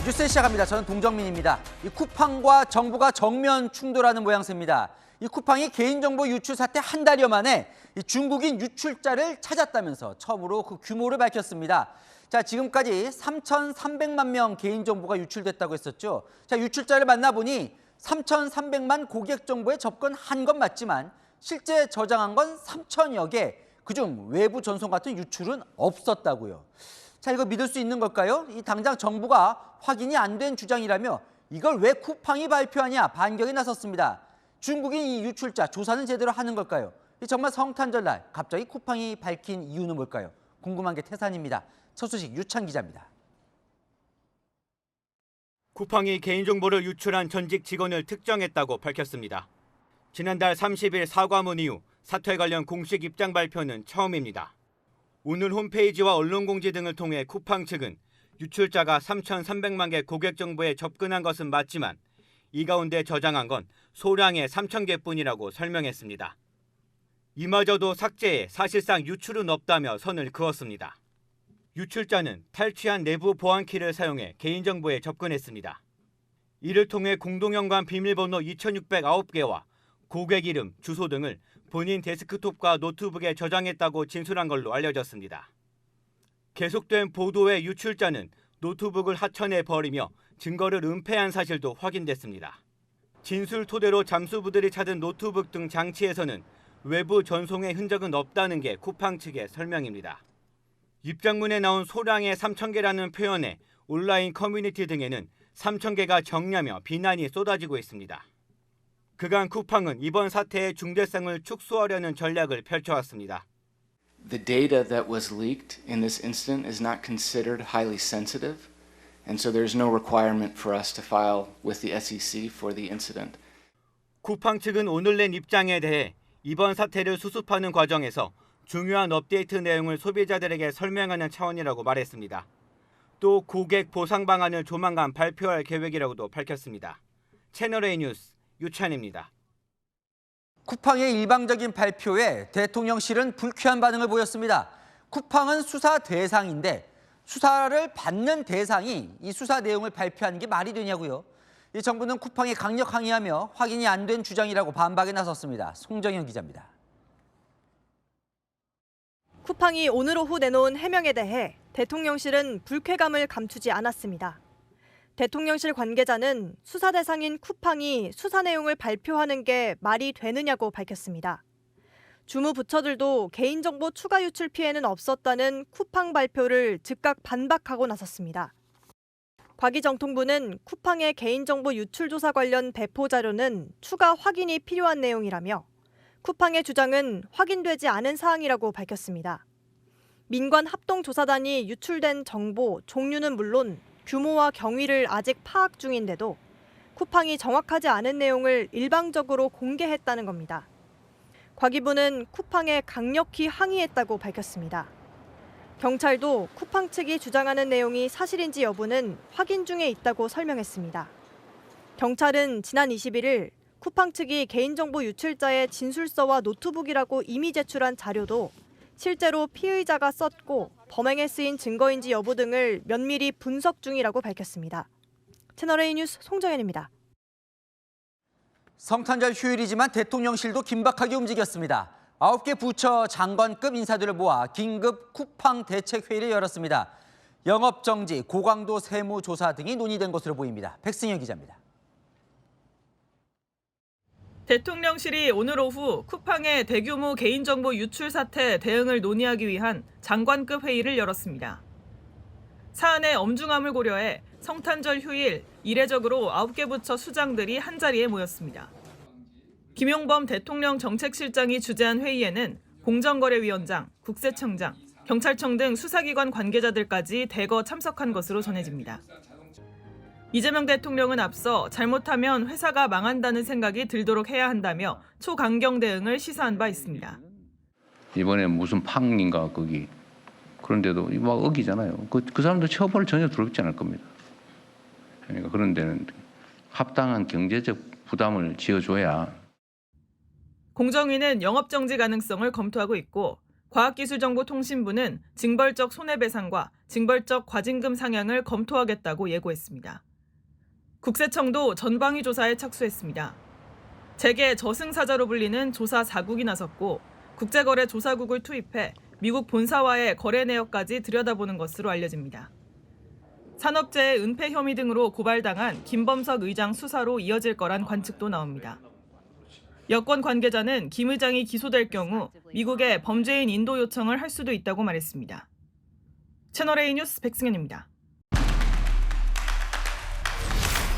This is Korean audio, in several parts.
뉴스 시작합니다. 저는 동정민입니다. 이 쿠팡과 정부가 정면 충돌하는 모양새입니다. 이 쿠팡이 개인정보 유출 사태 한 달여 만에 이 중국인 유출자를 찾았다면서 처음으로 그 규모를 밝혔습니다. 자, 지금까지 3,300만 명 개인정보가 유출됐다고 했었죠. 자, 유출자를 만나보니 3,300만 고객 정보에 접근한 건 맞지만 실제 저장한 건 3,000여 개, 그중 외부 전송 같은 유출은 없었다고요. 자, 이거 믿을 수 있는 걸까요? 이 당장 정부가 확인이 안 된 주장이라며 이걸 왜 쿠팡이 발표하냐 반격에 나섰습니다. 중국인 이 유출자 조사는 제대로 하는 걸까요? 정말 성탄절날 갑자기 쿠팡이 밝힌 이유는 뭘까요? 궁금한 게 태산입니다. 첫 소식 유찬 기자입니다. 쿠팡이 개인정보를 유출한 전직 직원을 특정했다고 밝혔습니다. 지난달 30일 사과문 이후 사태 관련 공식 입장 발표는 처음입니다. 오늘 홈페이지와 언론공지 등을 통해 쿠팡 측은 유출자가 3,300만 개 고객 정보에 접근한 것은 맞지만 이 가운데 저장한 건 소량의 3,000개뿐이라고 설명했습니다. 이마저도 삭제에 사실상 유출은 없다며 선을 그었습니다. 유출자는 탈취한 내부 보안키를 사용해 개인정보에 접근했습니다. 이를 통해 공동연관 비밀번호 2,609개와 고객 이름, 주소 등을 본인 데스크톱과 노트북에 저장했다고 진술한 걸로 알려졌습니다. 계속된 보도에 유출자는 노트북을 하천에 버리며 증거를 은폐한 사실도 확인됐습니다. 진술 토대로 잠수부들이 찾은 노트북 등 장치에서는 외부 전송의 흔적은 없다는 게 쿠팡 측의 설명입니다. 입장문에 나온 소량의 3,000개라는 표현에 온라인 커뮤니티 등에는 3,000개가 정냐며 비난이 쏟아지고 있습니다. 그간 쿠팡은 이번 사태의 중대성을 축소하려는 전략을 펼쳐왔습니다. The data that was leaked in this incident is not considered highly sensitive, and so there's no requirement for us to file with the SEC for the incident. 쿠팡 측은 오늘 낸 입장에 대해 이번 사태를 수습하는 과정에서 중요한 업데이트 내용을 소비자들에게 설명하는 차원이라고 말했습니다. 또 고객 보상 방안을 조만간 발표할 계획이라고도 밝혔습니다. 채널A 뉴스 유찬입니다. 쿠팡의 일방적인 발표에 대통령실은 불쾌한 반응을 보였습니다. 쿠팡은 수사 대상인데 수사를 받는 대상이 이 수사 내용을 발표하는 게 말이 되냐고요. 이 정부는 쿠팡에 강력 항의하며 확인이 안 된 주장이라고 반박에 나섰습니다. 송정현 기자입니다. 쿠팡이 오늘 오후 내놓은 해명에 대해 대통령실은 불쾌감을 감추지 않았습니다. 대통령실 관계자는 수사 대상인 쿠팡이 수사 내용을 발표하는 게 말이 되느냐고 밝혔습니다. 주무 부처들도 개인정보 추가 유출 피해는 없었다는 쿠팡 발표를 즉각 반박하고 나섰습니다. 과기정통부는 쿠팡의 개인정보 유출 조사 관련 배포 자료는 추가 확인이 필요한 내용이라며 쿠팡의 주장은 확인되지 않은 사항이라고 밝혔습니다. 민관 합동조사단이 유출된 정보 종류는 물론 규모와 경위를 아직 파악 중인데도 쿠팡이 정확하지 않은 내용을 일방적으로 공개했다는 겁니다. 과기부는 쿠팡에 강력히 항의했다고 밝혔습니다. 경찰도 쿠팡 측이 주장하는 내용이 사실인지 여부는 확인 중에 있다고 설명했습니다. 경찰은 지난 21일 쿠팡 측이 개인정보 유출자의 진술서와 노트북이라고 이미 제출한 자료도 실제로 피의자가 썼고 범행에 쓰인 증거인지 여부 등을 면밀히 분석 중이라고 밝혔습니다. 채널A 뉴스 송정현입니다. 성탄절 휴일이지만 대통령실도 긴박하게 움직였습니다. 9개 부처 장관급 인사들을 모아 긴급 쿠팡 대책회의를 열었습니다. 영업정지, 고강도 세무조사 등이 논의된 것으로 보입니다. 백승현 기자입니다. 대통령실이 오늘 오후 쿠팡의 대규모 개인정보 유출 사태 대응을 논의하기 위한 장관급 회의를 열었습니다. 사안의 엄중함을 고려해 성탄절 휴일 이례적으로 9개 부처 수장들이 한자리에 모였습니다. 김용범 대통령 정책실장이 주재한 회의에는 공정거래위원장, 국세청장, 경찰청 등 수사기관 관계자들까지 대거 참석한 것으로 전해집니다. 이재명 대통령은 앞서 잘못하면 회사가 망한다는 생각이 들도록 해야 한다며 초강경 대응을 시사한 바 있습니다. 이번에 무슨 팡인가 거기 그런데도 막 어기잖아요. 그 사람도 처벌 전혀 두렵지 않을 겁니다. 그러니까 그런 데는 합당한 경제적 부담을 지어줘야. 공정위는 영업정지 가능성을 검토하고 있고 과학기술정보통신부는 징벌적 손해배상과 징벌적 과징금 상향을 검토하겠다고 예고했습니다. 국세청도 전방위 조사에 착수했습니다. 재계 저승사자로 불리는 조사 4국이 나섰고 국제거래조사국을 투입해 미국 본사와의 거래 내역까지 들여다보는 것으로 알려집니다. 산업재해 은폐 혐의 등으로 고발당한 김범석 의장 수사로 이어질 거란 관측도 나옵니다. 여권 관계자는 김 의장이 기소될 경우 미국에 범죄인 인도 요청을 할 수도 있다고 말했습니다. 채널A 뉴스 백승현입니다.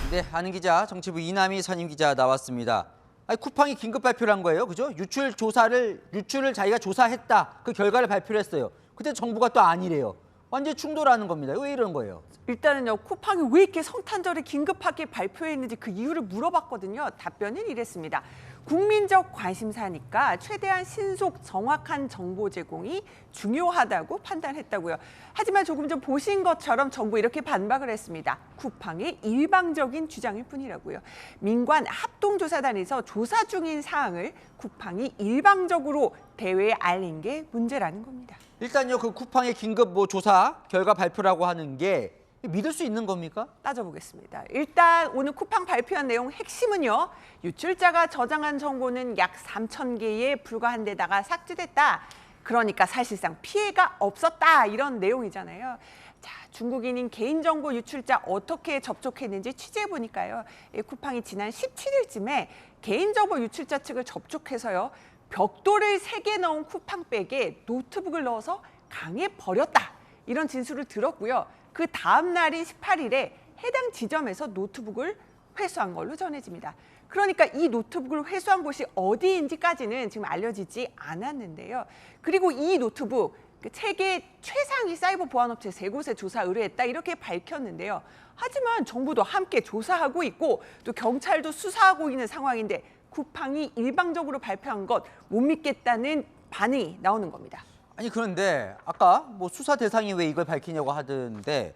네, 아는 기자, 정치부 이남희 선임 기자 나왔습니다. 아니, 쿠팡이 긴급 발표를 한 거예요, 그죠? 유출을 자기가 조사했다. 그 결과를 발표를 했어요. 근데 정부가 또 아니래요. 완전 충돌하는 겁니다. 왜 이런 거예요? 일단은요, 쿠팡이 왜 이렇게 성탄절에 긴급하게 발표했는지 그 이유를 물어봤거든요. 답변은 이랬습니다. 국민적 관심사니까 최대한 신속 정확한 정보 제공이 중요하다고 판단했다고요. 하지만 조금 전 보신 것처럼 정부 이렇게 반박을 했습니다. 쿠팡의 일방적인 주장일 뿐이라고요. 민관 합동조사단에서 조사 중인 사항을 쿠팡이 일방적으로 대외에 알린 게 문제라는 겁니다. 일단요, 그 쿠팡의 긴급 조사 결과 발표라고 하는 게 믿을 수 있는 겁니까? 따져보겠습니다. 일단 오늘 쿠팡 발표한 내용 핵심은요. 유출자가 저장한 정보는 약 3,000개에 불과한데다가 삭제됐다. 그러니까 사실상 피해가 없었다. 이런 내용이잖아요. 자, 중국인인 개인정보 유출자 어떻게 접촉했는지 취재해보니까요. 쿠팡이 지난 17일쯤에 개인정보 유출자 측을 접촉해서요. 벽돌을 3개 넣은 쿠팡백에 노트북을 넣어서 강에 버렸다. 이런 진술을 들었고요. 그 다음 날인 18일에 해당 지점에서 노트북을 회수한 걸로 전해집니다. 그러니까 이 노트북을 회수한 곳이 어디인지까지는 지금 알려지지 않았는데요. 그리고 이 노트북 세계 최상위 사이버 보안업체 3곳에 조사 의뢰했다 이렇게 밝혔는데요. 하지만 정부도 함께 조사하고 있고 또 경찰도 수사하고 있는 상황인데 쿠팡이 일방적으로 발표한 것 못 믿겠다는 반응이 나오는 겁니다. 아니, 그런데 아까 수사 대상이 왜 이걸 밝히냐고 하던데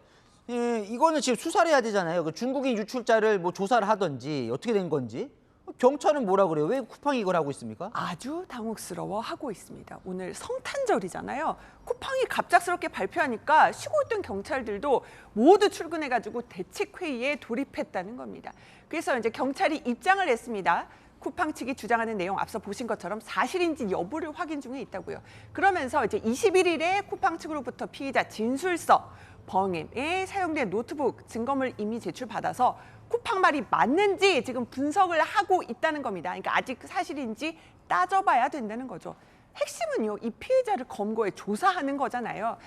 이거는 지금 수사를 해야 되잖아요. 그 중국인 유출자를 조사를 하든지 어떻게 된 건지. 경찰은 뭐라 그래요? 왜 쿠팡이 이걸 하고 있습니까? 아주 당혹스러워하고 있습니다. 오늘 성탄절이잖아요. 쿠팡이 갑작스럽게 발표하니까 쉬고 있던 경찰들도 모두 출근해가지고 대책회의에 돌입했다는 겁니다. 그래서 이제 경찰이 입장을 냈습니다. 쿠팡 측이 주장하는 내용 앞서 보신 것처럼 사실인지 여부를 확인 중에 있다고요. 그러면서 이제 21일에 쿠팡 측으로부터 피의자 진술서, 범행에 사용된 노트북 증거물 이미 제출받아서 쿠팡 말이 맞는지 지금 분석을 하고 있다는 겁니다. 그러니까 아직 사실인지 따져봐야 된다는 거죠. 핵심은요, 이 피해자를 검거해 조사하는 거잖아요.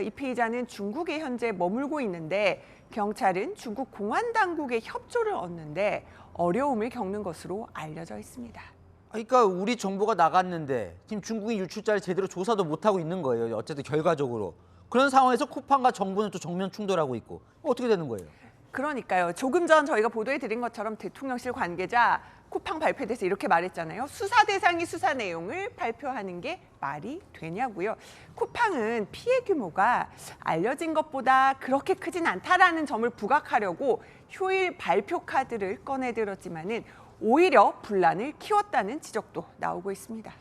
이 피해자는 중국에 현재 머물고 있는데 경찰은 중국 공안 당국의 협조를 얻는데 어려움을 겪는 것으로 알려져 있습니다. 그러니까 우리 정보가 나갔는데 지금 중국인 유출자를 제대로 조사도 못하고 있는 거예요. 어쨌든 결과적으로. 그런 상황에서 쿠팡과 정부는 또 정면 충돌하고 있고 어떻게 되는 거예요? 그러니까요. 조금 전 저희가 보도해드린 것처럼 대통령실 관계자 쿠팡 발표에 대해서 이렇게 말했잖아요. 수사 대상이 수사 내용을 발표하는 게 말이 되냐고요. 쿠팡은 피해 규모가 알려진 것보다 그렇게 크진 않다라는 점을 부각하려고 휴일 발표 카드를 꺼내들었지만은 오히려 분란을 키웠다는 지적도 나오고 있습니다.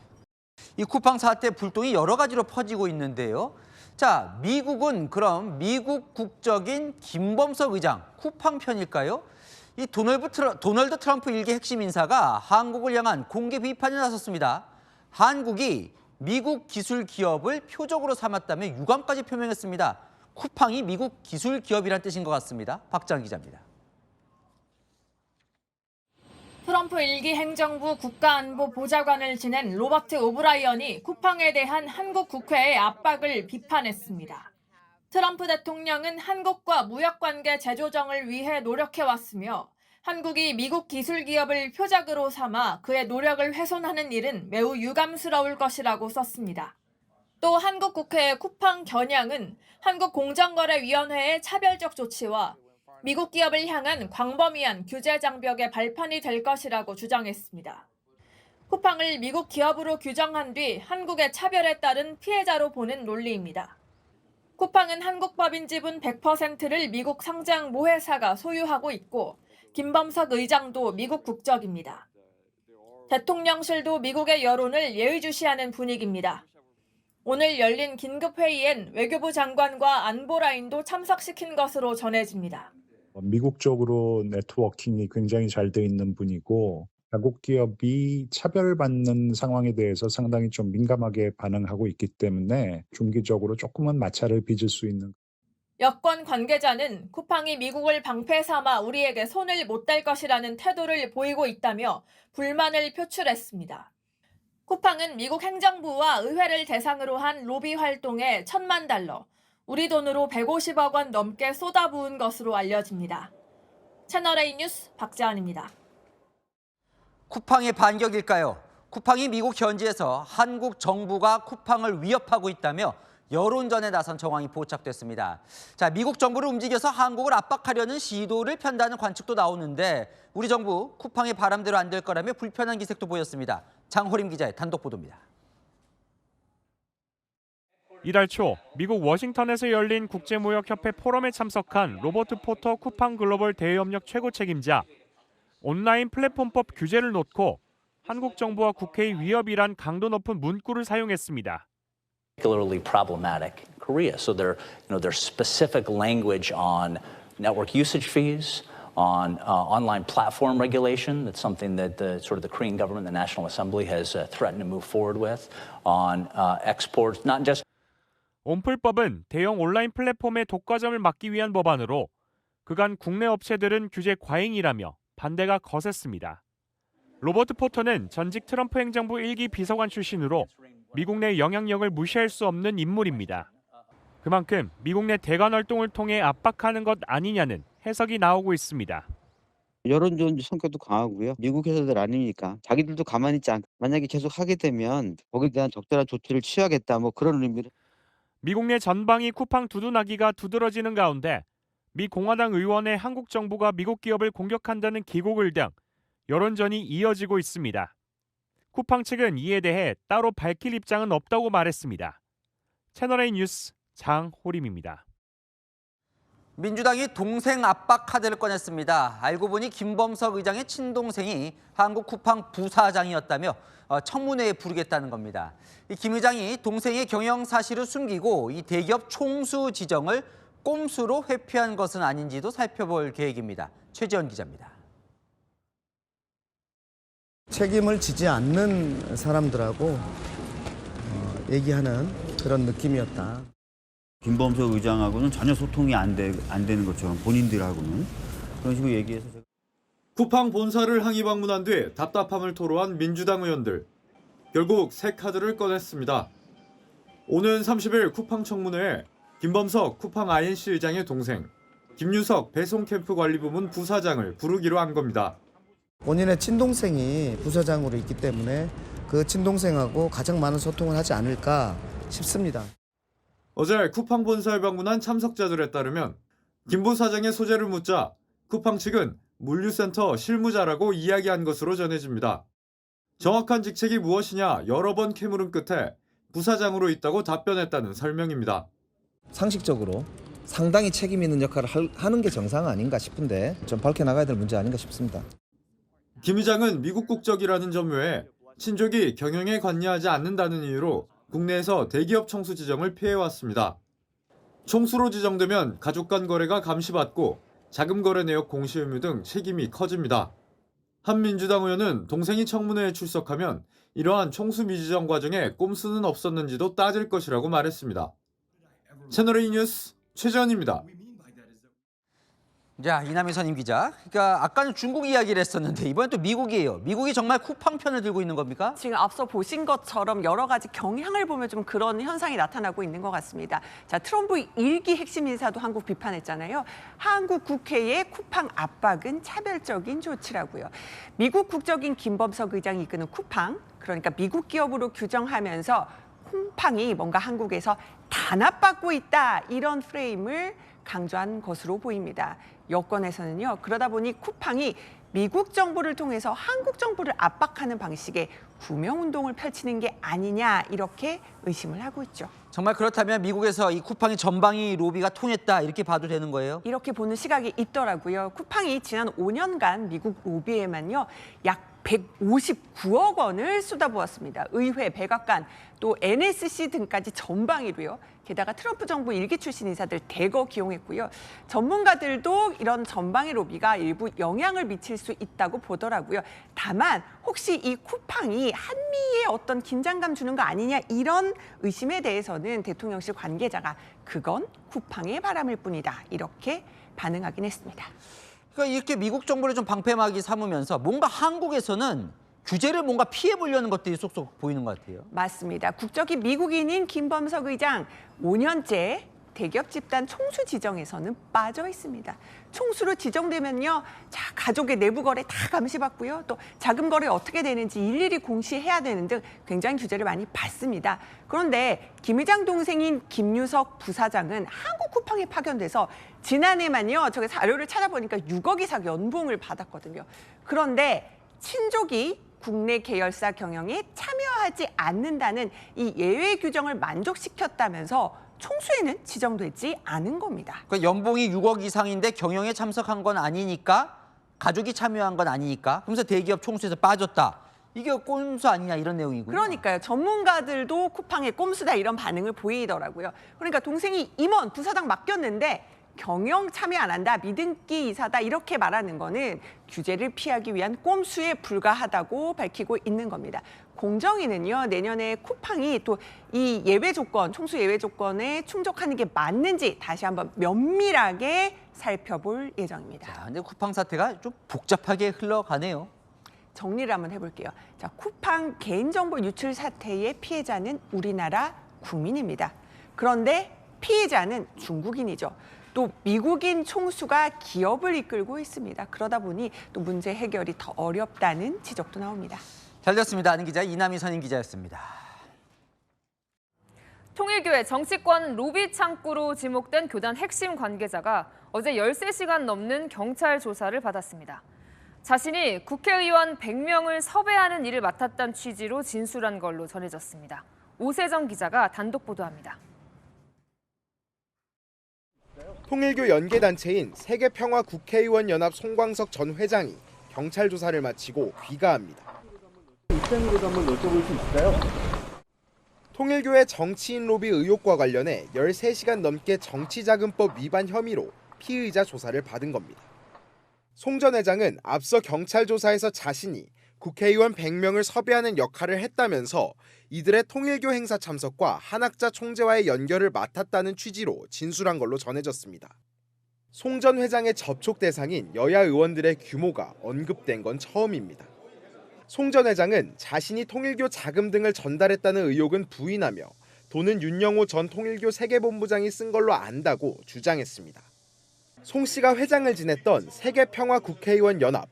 이 쿠팡 사태 불똥이 여러 가지로 퍼지고 있는데요. 자, 미국은 그럼 미국 국적인 김범석 의장 쿠팡 편일까요? 이 도널드 트럼프 일개 핵심 인사가 한국을 향한 공개 비판에 나섰습니다. 한국이 미국 기술 기업을 표적으로 삼았다며 유감까지 표명했습니다. 쿠팡이 미국 기술 기업이란 뜻인 것 같습니다. 박장 기자입니다. 트럼프 1기 행정부 국가안보보좌관을 지낸 로버트 오브라이언이 쿠팡에 대한 한국 국회의 압박을 비판했습니다. 트럼프 대통령은 한국과 무역관계 재조정을 위해 노력해왔으며 한국이 미국 기술기업을 표적으로 삼아 그의 노력을 훼손하는 일은 매우 유감스러울 것이라고 썼습니다. 또 한국 국회의 쿠팡 겨냥은 한국공정거래위원회의 차별적 조치와 미국 기업을 향한 광범위한 규제 장벽의 발판이 될 것이라고 주장했습니다. 쿠팡을 미국 기업으로 규정한 뒤 한국의 차별에 따른 피해자로 보는 논리입니다. 쿠팡은 한국 법인 지분 100%를 미국 상장 모회사가 소유하고 있고 김범석 의장도 미국 국적입니다. 대통령실도 미국의 여론을 예의주시하는 분위기입니다. 오늘 열린 긴급회의엔 외교부 장관과 안보라인도 참석시킨 것으로 전해집니다. 미국 쪽으로 네트워킹이 굉장히 잘 돼 있는 분이고 자국 기업이 차별받는 상황에 대해서 상당히 좀 민감하게 반응하고 있기 때문에 중기적으로 조금은 마찰을 빚을 수 있는. 여권 관계자는 쿠팡이 미국을 방패 삼아 우리에게 손을 못 댈 것이라는 태도를 보이고 있다며 불만을 표출했습니다. 쿠팡은 미국 행정부와 의회를 대상으로 한 로비 활동에 $10,000,000, 우리 돈으로 150억 원 넘게 쏟아부은 것으로 알려집니다. 채널A 뉴스 박재환입니다. 쿠팡의 반격일까요? 쿠팡이 미국 현지에서 한국 정부가 쿠팡을 위협하고 있다며 여론전에 나선 정황이 포착됐습니다. 자, 미국 정부를 움직여서 한국을 압박하려는 시도를 편다는 관측도 나오는데 우리 정부 쿠팡의 바람대로 안 될 거라며 불편한 기색도 보였습니다. 장호림 기자의 단독 보도입니다. 이달 초 미국 워싱턴에서 열린 국제무역협회 포럼에 참석한 로버트 포터 쿠팡 글로벌 대외협력 최고 책임자. 온라인 플랫폼법 규제를 놓고 한국 정부와 국회의 위협이란 강도 높은 문구를 사용했습니다. Particularly problematic in Korea. So there's specific language on network usage fees, on online platform regulation. That's something that the Korean government, the National Assembly, has threatened to move forward with. On exports, not just. 온플법은 대형 온라인 플랫폼의 독과점을 막기 위한 법안으로 그간 국내 업체들은 규제 과잉이라며 반대가 거셌습니다. 로버트 포터는 전직 트럼프 행정부 1기 비서관 출신으로 미국 내 영향력을 무시할 수 없는 인물입니다. 그만큼 미국 내 대관 활동을 통해 압박하는 것 아니냐는 해석이 나오고 있습니다. 여론조언 성격도 강하고요. 미국 회사들 아니니까 자기들도 가만히 있지 않고 만약에 계속 하게 되면 거기에 대한 적절한 조치를 취하겠다 뭐 그런 의미로. 미국 내 전방위 쿠팡 두둔하기가 두드러지는 가운데 미 공화당 의원의 한국 정부가 미국 기업을 공격한다는 기고글 등 여론전이 이어지고 있습니다. 쿠팡 측은 이에 대해 따로 밝힐 입장은 없다고 말했습니다. 채널A 뉴스 장호림입니다. 민주당이 동생 압박 카드를 꺼냈습니다. 알고 보니 김범석 의장의 친동생이 한국 쿠팡 부사장이었다며 청문회에 부르겠다는 겁니다. 김 의장이 동생의 경영 사실을 숨기고 이 대기업 총수 지정을 꼼수로 회피한 것은 아닌지도 살펴볼 계획입니다. 최지원 기자입니다. 책임을 지지 않는 사람들하고 얘기하는 그런 느낌이었다. 김범석 의장하고는 전혀 소통이 안 되는 것처럼 본인들하고는 그런 식으로 얘기해서. 쿠팡 본사를 항의 방문한 뒤 답답함을 토로한 민주당 의원들. 결국 새 카드를 꺼냈습니다. 오는 30일 쿠팡 청문회에 김범석 쿠팡 INC 의장의 동생, 김유석 배송캠프관리부문 부사장을 부르기로 한 겁니다. 본인의 친동생이 부사장으로 있기 때문에 그 친동생하고 가장 많은 소통을 하지 않을까 싶습니다. 어제 쿠팡 본사에 방문한 참석자들에 따르면 김 부사장의 소재를 묻자 쿠팡 측은 물류센터 실무자라고 이야기한 것으로 전해집니다. 정확한 직책이 무엇이냐 여러 번 캐물은 끝에 부사장으로 있다고 답변했다는 설명입니다. 상식적으로 상당히 책임 있는 역할을 하는 게 정상 아닌가 싶은데 좀 밝혀나가야 될 문제 아닌가 싶습니다. 김 의장은 미국 국적이라는 점 외에 친족이 경영에 관여하지 않는다는 이유로 국내에서 대기업 총수 지정을 피해왔습니다. 총수로 지정되면 가족 간 거래가 감시받고 자금 거래 내역 공시 의무 등 책임이 커집니다. 한 민주당 의원은 동생이 청문회에 출석하면 이러한 총수 미지정 과정에 꼼수는 없었는지도 따질 것이라고 말했습니다. 채널A 뉴스 최재원입니다. 자, 이남희 선임 기자. 그러니까 아까는 중국 이야기를 했었는데 이번엔 또 미국이에요. 미국이 정말 쿠팡 편을 들고 있는 겁니까? 지금 앞서 보신 것처럼 여러 가지 경향을 보면 좀 그런 현상이 나타나고 있는 것 같습니다. 자, 트럼프 1기 핵심 인사도 한국 비판했잖아요. 한국 국회의 쿠팡 압박은 차별적인 조치라고요. 미국 국적인 김범석 의장이 이끄는 쿠팡, 그러니까 미국 기업으로 규정하면서 쿠팡이 뭔가 한국에서 단합받고 있다, 이런 프레임을 강조한 것으로 보입니다. 여권에서는요, 그러다 보니 쿠팡이 미국 정부를 통해서 한국 정부를 압박하는 방식의 구명운동을 펼치는 게 아니냐, 이렇게 의심을 하고 있죠. 정말 그렇다면 미국에서 이 쿠팡이 전방위 로비가 통했다, 이렇게 봐도 되는 거예요? 이렇게 보는 시각이 있더라고요. 쿠팡이 지난 5년간 미국 로비에만요, 약 159억 원을 쏟아부었습니다. 의회, 백악관, 또 NSC 등까지 전방위로요. 게다가 트럼프 정부 일기 출신 인사들 대거 기용했고요. 전문가들도 이런 전방위 로비가 일부 영향을 미칠 수 있다고 보더라고요. 다만 혹시 이 쿠팡이 한미에 어떤 긴장감 주는 거 아니냐 이런 의심에 대해서는 대통령실 관계자가 그건 쿠팡의 바람일 뿐이다. 이렇게 반응하긴 했습니다. 그러니까 이렇게 미국 정부를 좀 방패막이 삼으면서 뭔가 한국에서는 규제를 뭔가 피해 보려는 것들이 쏙쏙 보이는 것 같아요. 맞습니다. 국적이 미국인인 김범석 의장 5년째 대기업 집단 총수 지정에서는 빠져 있습니다. 총수로 지정되면요, 자 가족의 내부 거래 다 감시받고요, 또 자금 거래 어떻게 되는지 일일이 공시해야 되는 등 굉장히 규제를 많이 받습니다. 그런데 김 의장 동생인 김유석 부사장은 한국 쿠팡에 파견돼서 지난해만요, 저기 자료를 찾아보니까 6억 이상 연봉을 받았거든요. 그런데 친족이 국내 계열사 경영에 참여하지 않는다는 이 예외 규정을 만족시켰다면서 총수에는 지정되지 않은 겁니다. 그러니까 연봉이 6억 이상인데 경영에 참석한 건 아니니까, 가족이 참여한 건 아니니까, 그러면서 대기업 총수에서 빠졌다. 이게 꼼수 아니냐 이런 내용이고요. 그러니까요. 전문가들도 쿠팡의 꼼수다 이런 반응을 보이더라고요. 그러니까 동생이 임원, 부사장 맡겼는데 경영 참여 안 한다, 미등기 이사다 이렇게 말하는 거는 규제를 피하기 위한 꼼수에 불과하다고 밝히고 있는 겁니다. 공정위는요, 내년에 쿠팡이 또 이 예외 조건, 총수 예외 조건에 충족하는 게 맞는지 다시 한번 면밀하게 살펴볼 예정입니다. 자, 근데 쿠팡 사태가 좀 복잡하게 흘러가네요. 정리를 한번 해볼게요. 자, 쿠팡 개인정보 유출 사태의 피해자는 우리나라 국민입니다. 그런데 피해자는 중국인이죠. 또 미국인 총수가 기업을 이끌고 있습니다. 그러다 보니 또 문제 해결이 더 어렵다는 지적도 나옵니다. 잘 됐습니다. 아는 기자 이남희 선임 기자였습니다. 통일교의 정치권 로비 창구로 지목된 교단 핵심 관계자가 어제 13시간 넘는 경찰 조사를 받았습니다. 자신이 국회의원 100명을 섭외하는 일을 맡았다는 취지로 진술한 걸로 전해졌습니다. 오세정 기자가 단독 보도합니다. 통일교 연계단체인 세계평화국회의원연합 송광석 전 회장이 경찰 조사를 마치고 귀가합니다. 입장으로도 한번 여쭤볼 수 있을까요? 통일교의 정치인 로비 의혹과 관련해 13시간 넘게 정치자금법 위반 혐의로 피의자 조사를 받은 겁니다. 송 전 회장은 앞서 경찰 조사에서 자신이 국회의원 100명을 섭외하는 역할을 했다면서 이들의 통일교 행사 참석과 한학자 총재와의 연결을 맡았다는 취지로 진술한 걸로 전해졌습니다. 송 전 회장의 접촉 대상인 여야 의원들의 규모가 언급된 건 처음입니다. 송 전 회장은 자신이 통일교 자금 등을 전달했다는 의혹은 부인하며 돈은 윤영호 전 통일교 세계본부장이 쓴 걸로 안다고 주장했습니다. 송 씨가 회장을 지냈던 세계평화국회의원연합,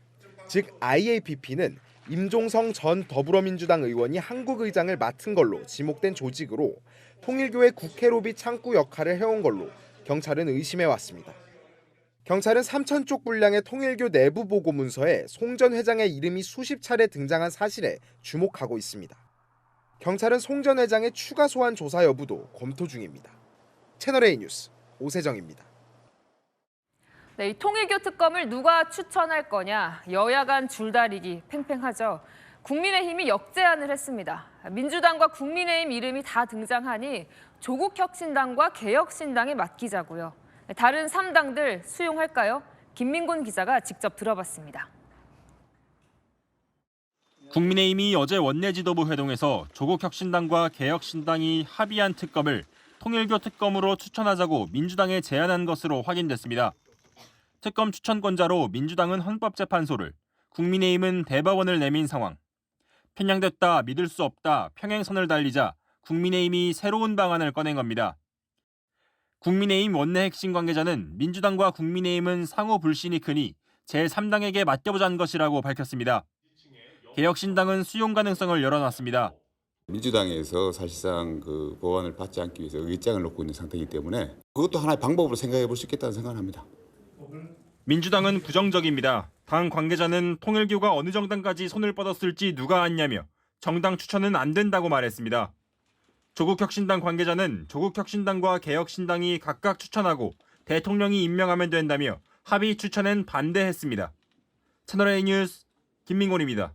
즉 IAPP는 임종성 전 더불어민주당 의원이 한국의장을 맡은 걸로 지목된 조직으로 통일교의 국회 로비 창구 역할을 해온 걸로 경찰은 의심해왔습니다. 경찰은 3,000쪽 분량의 통일교 내부 보고 문서에 송 전 회장의 이름이 수십 차례 등장한 사실에 주목하고 있습니다. 경찰은 송 전 회장의 추가 소환 조사 여부도 검토 중입니다. 채널A 뉴스 오세정입니다. 네, 이 통일교 특검을 누가 추천할 거냐, 여야 간 줄다리기 팽팽하죠. 국민의힘이 역제안을 했습니다. 민주당과 국민의힘 이름이 다 등장하니 조국혁신당과 개혁신당에 맡기자고요. 다른 3당들 수용할까요? 김민곤 기자가 직접 들어봤습니다. 국민의힘이 어제 원내 지도부 회동에서 조국혁신당과 개혁신당이 합의한 특검을 통일교 특검으로 추천하자고 민주당에 제안한 것으로 확인됐습니다. 특검 추천권자로 민주당은 헌법재판소를, 국민의힘은 대법원을 내민 상황. 편향됐다, 믿을 수 없다, 평행선을 달리자 국민의힘이 새로운 방안을 꺼낸 겁니다. 국민의힘 원내 핵심 관계자는 민주당과 국민의힘은 상호 불신이 크니 제3당에게 맡겨보자는 것이라고 밝혔습니다. 개혁신당은 수용 가능성을 열어놨습니다. 민주당에서 사실상 그 법안을 받지 않기 위해서 의장을 놓고 있는 상태이기 때문에 그것도 하나의 방법으로 생각해 볼 수 있겠다는 생각을 합니다. 민주당은 부정적입니다. 당 관계자는 통일교가 어느 정당까지 손을 뻗었을지 누가 아냐며 정당 추천은 안 된다고 말했습니다. 조국혁신당 관계자는 조국혁신당과 개혁신당이 각각 추천하고 대통령이 임명하면 된다며 합의 추천엔 반대했습니다. 채널A 뉴스 김민곤입니다.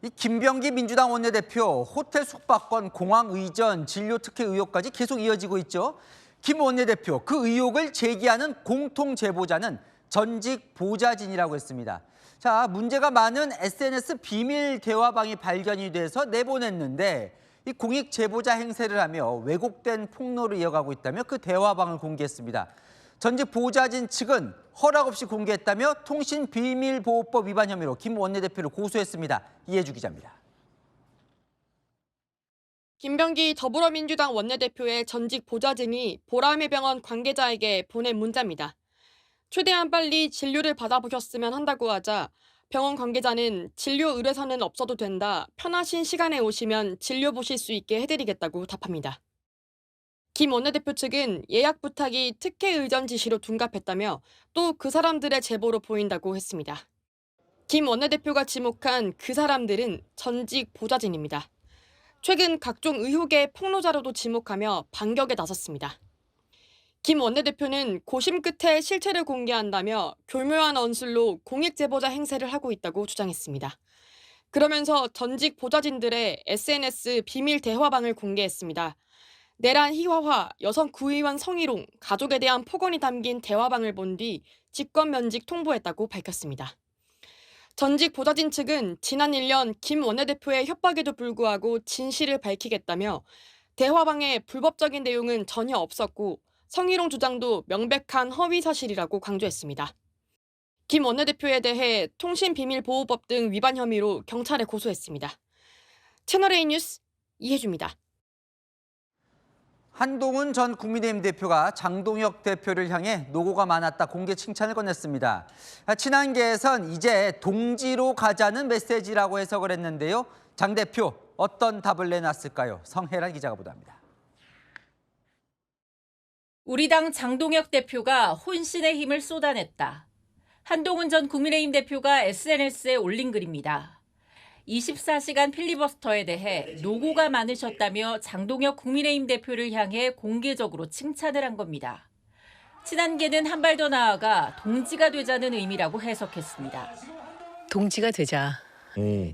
이 김병기 민주당 원내대표 호텔 숙박권, 공항 의전, 진료 특혜 의혹까지 계속 이어지고 있죠. 김 원내대표 그 의혹을 제기하는 공통 제보자는 전직 보좌진이라고 했습니다. 자, 문제가 많은 SNS 비밀 대화방이 발견이 돼서 내보냈는데 이 공익 제보자 행세를 하며 왜곡된 폭로를 이어가고 있다며 그 대화방을 공개했습니다. 전직 보좌진 측은 허락 없이 공개했다며 통신비밀보호법 위반 혐의로 김 원내대표를 고소했습니다. 이해주 기자입니다. 김병기 더불어민주당 원내대표의 전직 보좌진이 보라매 병원 관계자에게 보낸 문자입니다. 최대한 빨리 진료를 받아보셨으면 한다고 하자 병원 관계자는 진료 의뢰서는 없어도 된다. 편하신 시간에 오시면 진료 보실 수 있게 해드리겠다고 답합니다. 김 원내대표 측은 예약 부탁이 특혜 의전 지시로 둔갑했다며 또 그 사람들의 제보로 보인다고 했습니다. 김 원내대표가 지목한 그 사람들은 전직 보좌진입니다. 최근 각종 의혹의 폭로자로도 지목하며 반격에 나섰습니다. 김 원내대표는 고심 끝에 실체를 공개한다며 교묘한 언술로 공익 제보자 행세를 하고 있다고 주장했습니다. 그러면서 전직 보좌진들의 SNS 비밀 대화방을 공개했습니다. 내란 희화화, 여성 구의원 성희롱, 가족에 대한 폭언이 담긴 대화방을 본 뒤 직권 면직 통보했다고 밝혔습니다. 전직 보좌진 측은 지난 1년 김 원내대표의 협박에도 불구하고 진실을 밝히겠다며 대화방에 불법적인 내용은 전혀 없었고 성희롱 주장도 명백한 허위 사실이라고 강조했습니다. 김 원내대표에 대해 통신비밀보호법 등 위반 혐의로 경찰에 고소했습니다. 채널A 뉴스 이혜주입니다. 한동훈 전 국민의힘 대표가 장동혁 대표를 향해 노고가 많았다 공개 칭찬을 건넸습니다. 친한계에선 이제 동지로 가자는 메시지라고 해석을 했는데요. 장 대표 어떤 답을 내놨을까요? 성혜란 기자가 보도합니다. 우리 당 장동혁 대표가 혼신의 힘을 쏟아냈다. 한동훈 전 국민의힘 대표가 SNS에 올린 글입니다. 24시간 필리버스터에 대해 노고가 많으셨다며 장동혁 국민의힘 대표를 향해 공개적으로 칭찬을 한 겁니다. 친한계는 한 발 더 나아가 동지가 되자는 의미라고 해석했습니다. 동지가 되자.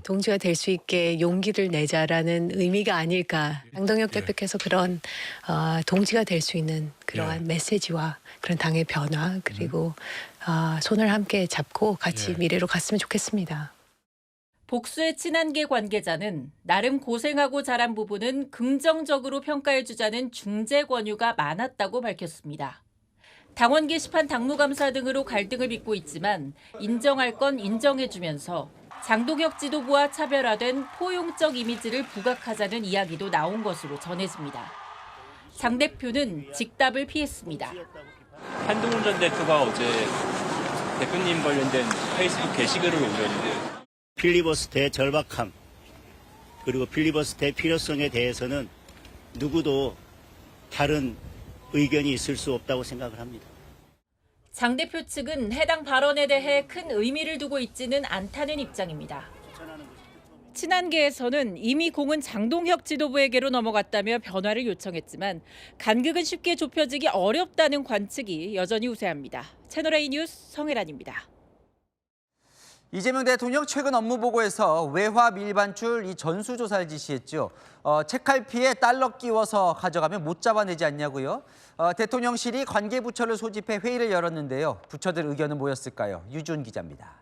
동지가 될 수 있게 용기를 내자라는 의미가 아닐까. 장동혁 대표께서 그런 동지가 될 수 있는 그러한 메시지와 그런 당의 변화 그리고 손을 함께 잡고 같이 미래로 갔으면 좋겠습니다. 복수의 친한계 관계자는 나름 고생하고 자란 부분은 긍정적으로 평가해주자는 중재 권유가 많았다고 밝혔습니다. 당원 게시판 당무감사 등으로 갈등을 빚고 있지만 인정할 건 인정해주면서 장동혁 지도부와 차별화된 포용적 이미지를 부각하자는 이야기도 나온 것으로 전해집니다. 장 대표는 직답을 피했습니다. 한동훈 전 대표가 어제 대표님 관련된 페이스북 게시글을 올렸는데 필리버스터의 절박함 그리고 필리버스터의 필요성에 대해서는 누구도 다른 의견이 있을 수 없다고 생각을 합니다. 장 대표 측은 해당 발언에 대해 큰 의미를 두고 있지는 않다는 입장입니다. 친한계에서는 이미 공은 장동혁 지도부에게로 넘어갔다며 변화를 요청했지만 간극은 쉽게 좁혀지기 어렵다는 관측이 여전히 우세합니다. 채널A 뉴스 성혜란입니다. 이재명 대통령 최근 업무보고에서 외화 밀반출 이 전수조사를 지시했죠. 책갈피에 달러 끼워서 가져가면 못 잡아내지 않냐고요. 대통령실이 관계부처를 소집해 회의를 열었는데요. 부처들 의견은 뭐였을까요? 유준 기자입니다.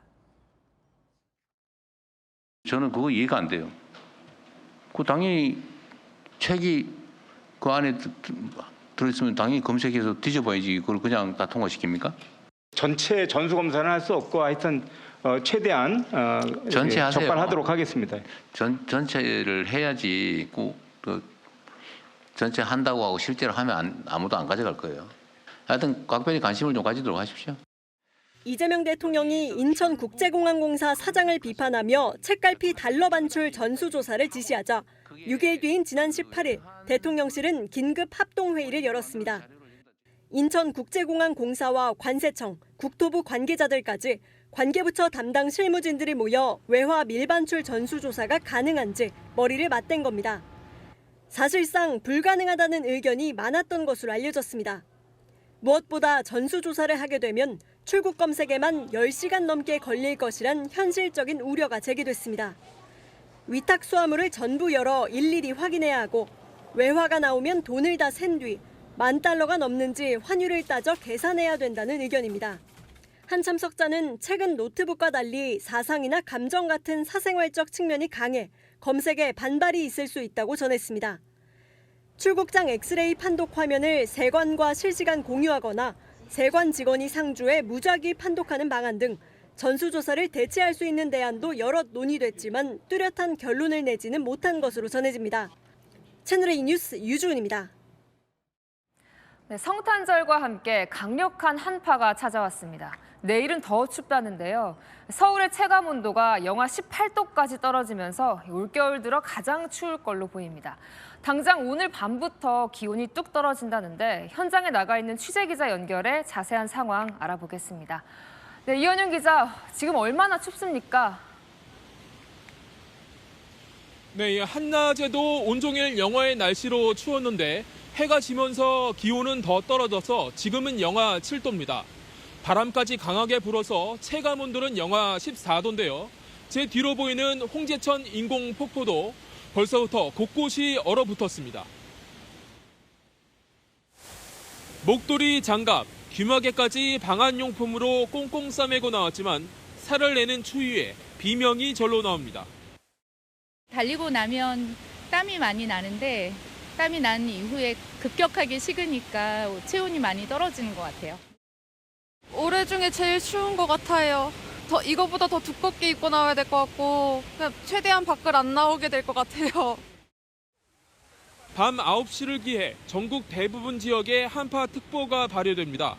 저는 그거 이해가 안 돼요. 그 당연히 책이 그 안에 들어있으면 당연히 검색해서 뒤져봐야지 그걸 그냥 다 통과시킵니까? 전체 전수검사는 할 수 없고 하여튼 최대한 전체 하세요. 적발하도록 하겠습니다. 전체를 해야지 꼭 전체 한다고 하고 실제로 하면 아무도 안 가져갈 거예요. 하여튼 각별히 관심을 좀 가지도록 하십시오. 이재명 대통령이 인천국제공항공사 사장을 비판하며 책갈피 달러 반출 전수조사를 지시하자 6일 뒤인 지난 18일 대통령실은 긴급 합동회의를 열었습니다. 인천국제공항공사와 관세청, 국토부 관계자들까지 관계부처 담당 실무진들이 모여 외화 밀반출 전수조사가 가능한지 머리를 맞댄 겁니다. 사실상 불가능하다는 의견이 많았던 것으로 알려졌습니다. 무엇보다 전수조사를 하게 되면 출국 검색에만 10시간 넘게 걸릴 것이란 현실적인 우려가 제기됐습니다. 위탁 수화물을 전부 열어 일일이 확인해야 하고 외화가 나오면 돈을 다 센 뒤 $10,000가 넘는지 환율을 따져 계산해야 된다는 의견입니다. 한 참석자는 최근 노트북과 달리 사상이나 감정 같은 사생활적 측면이 강해 검색에 반발이 있을 수 있다고 전했습니다. 출국장 엑스레이 판독 화면을 세관과 실시간 공유하거나 세관 직원이 상주해 무작위 판독하는 방안 등 전수조사를 대체할 수 있는 대안도 여럿 논의됐지만 뚜렷한 결론을 내지는 못한 것으로 전해집니다. 채널A 뉴스 유주은입니다. 네, 성탄절과 함께 강력한 한파가 찾아왔습니다. 내일은 더 춥다는데요. 서울의 체감 온도가 영하 18도까지 떨어지면서 올겨울 들어 가장 추울 걸로 보입니다. 당장 오늘 밤부터 기온이 뚝 떨어진다는데 현장에 나가 있는 취재기자 연결해 자세한 상황 알아보겠습니다. 네, 이현윤 기자, 지금 얼마나 춥습니까? 네, 한낮에도 온종일 영하의 날씨로 추웠는데 해가 지면서 기온은 더 떨어져서 지금은 영하 7도입니다. 바람까지 강하게 불어서 체감 온도는 영하 14도인데요. 제 뒤로 보이는 홍제천 인공폭포도 벌써부터 곳곳이 얼어붙었습니다. 목도리, 장갑, 귀마개까지 방한용품으로 꽁꽁 싸매고 나왔지만 살을 내는 추위에 비명이 절로 나옵니다. 달리고 나면 땀이 많이 나는데 땀이 난 이후에 급격하게 식으니까 체온이 많이 떨어지는 것 같아요. 올해 중에 제일 추운 것 같아요. 이거보다 더 두껍게 입고 나와야 될 것 같고 그냥 최대한 밖을 안 나오게 될 것 같아요. 밤 9시를 기해 전국 대부분 지역에 한파특보가 발효됩니다.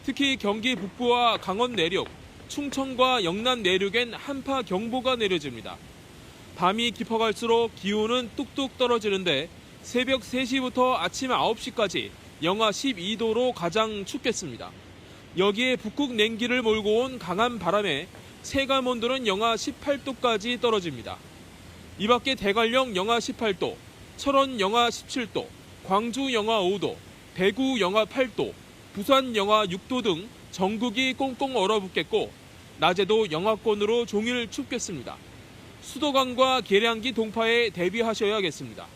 특히 경기 북부와 강원 내륙, 충청과 영남 내륙엔 한파경보가 내려집니다. 밤이 깊어갈수록 기온은 뚝뚝 떨어지는데 새벽 3시부터 아침 9시까지 영하 12도로 가장 춥겠습니다. 여기에 북극 냉기를 몰고 온 강한 바람에 체감 온도는 영하 18도까지 떨어집니다. 이 밖에 대관령 영하 18도, 철원 영하 17도, 광주 영하 5도, 대구 영하 8도, 부산 영하 6도 등 전국이 꽁꽁 얼어붙겠고 낮에도 영하권으로 종일 춥겠습니다. 수도관과 계량기 동파에 대비하셔야겠습니다.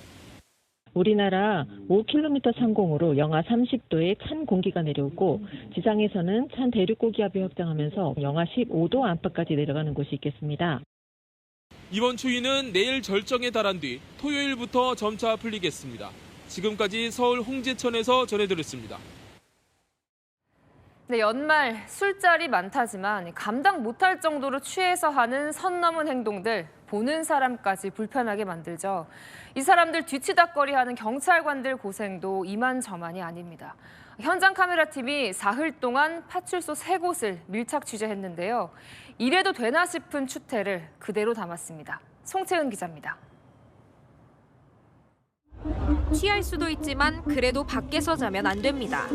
우리나라 5km 상공으로 영하 30도의 찬 공기가 내려오고 지상에서는 찬 대륙 고기압이 확장하면서 영하 15도 안팎까지 내려가는 곳이 있겠습니다. 이번 추위는 내일 절정에 달한 뒤 토요일부터 점차 풀리겠습니다. 지금까지 서울 홍제천에서 전해드렸습니다. 네, 연말 술자리 많다지만 감당 못할 정도로 취해서 하는 선 넘은 행동들 보는 사람까지 불편하게 만들죠. 이 사람들 뒤치다꺼리하는 경찰관들 고생도 이만저만이 아닙니다. 현장 카메라팀이 사흘 동안 파출소 3곳을 밀착 취재했는데요. 이래도 되나 싶은 추태를 그대로 담았습니다. 송채은 기자입니다. 취할 수도 있지만 그래도 밖에서 자면 안 됩니다.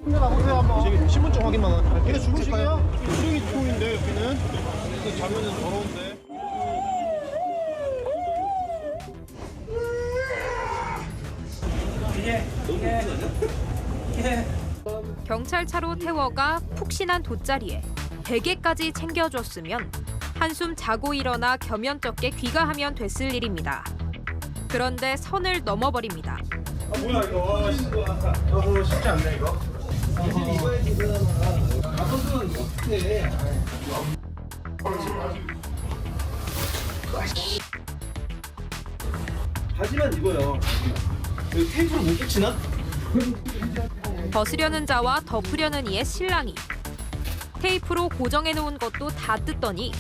나보세요 한번. 신분증 확인만 할게요. 주무실까요? 수령이 좋은데 여기는 자면은 더러운데. 경찰차로 태워가 푹신한 돗자리에 베개까지 챙겨줬으면 한숨 자고 일어나 겸연쩍게 귀가하면 됐을 일입니다. 그런데 선을 넘어버립니다. 뭐야 이거 쉽지 않네 이거. 이거에 지금 가끔은 어떻게 해? 바지만 입어요. 테이프로 못 붙이나? 벗으려는 자와 덮으려는 이의 실랑이. 테이프로 고정해놓은 것도 다 뜯더니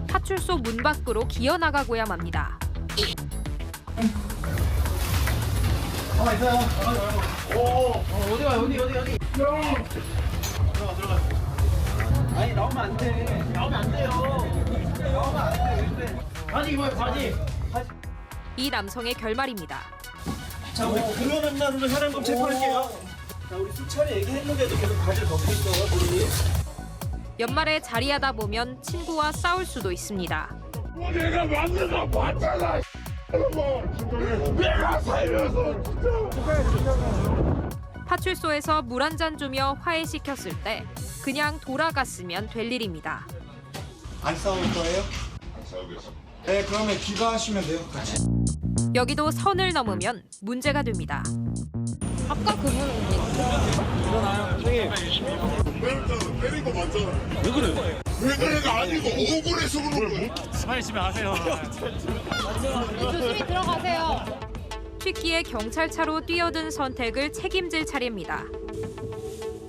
파출소 문 밖으로 기어나가고야 맙니다. 있어요. 어디 가 어디. 들어가. 아니 나오면 안 돼. 나오면 안 돼요. 나오면 안 돼. 바지 입어요 바지. 이 남성의 결말입니다. 자 우리 그러는 날로 혈압 검 체크할게요. 자 우리 수차례 얘기했는데도 계속 바지를 벗고 있어요 우리. 연말에 자리하다 보면 친구와 싸울 수도 있습니다. 내가 만들어 봤잖아. 내가 살면서 파출소에서 물 한 잔 주며 화해시켰을 때 그냥 돌아갔으면 될 일입니다. 안 싸울 거예요? 안 싸우겠습니다. 네, 그러면 귀가하시면 돼요. 같이. 여기도 선을 넘으면 문제가 됩니다. 아까 그분은 일어나요. 선생님. 때린 거 맞잖아. 왜 그래? 왜 그래가 아니고 억울해서 그런 거야. 빨리 집에 가세요. 조심히 들어가세요. 튀기에 경찰차로 뛰어든 선택을 책임질 차례입니다.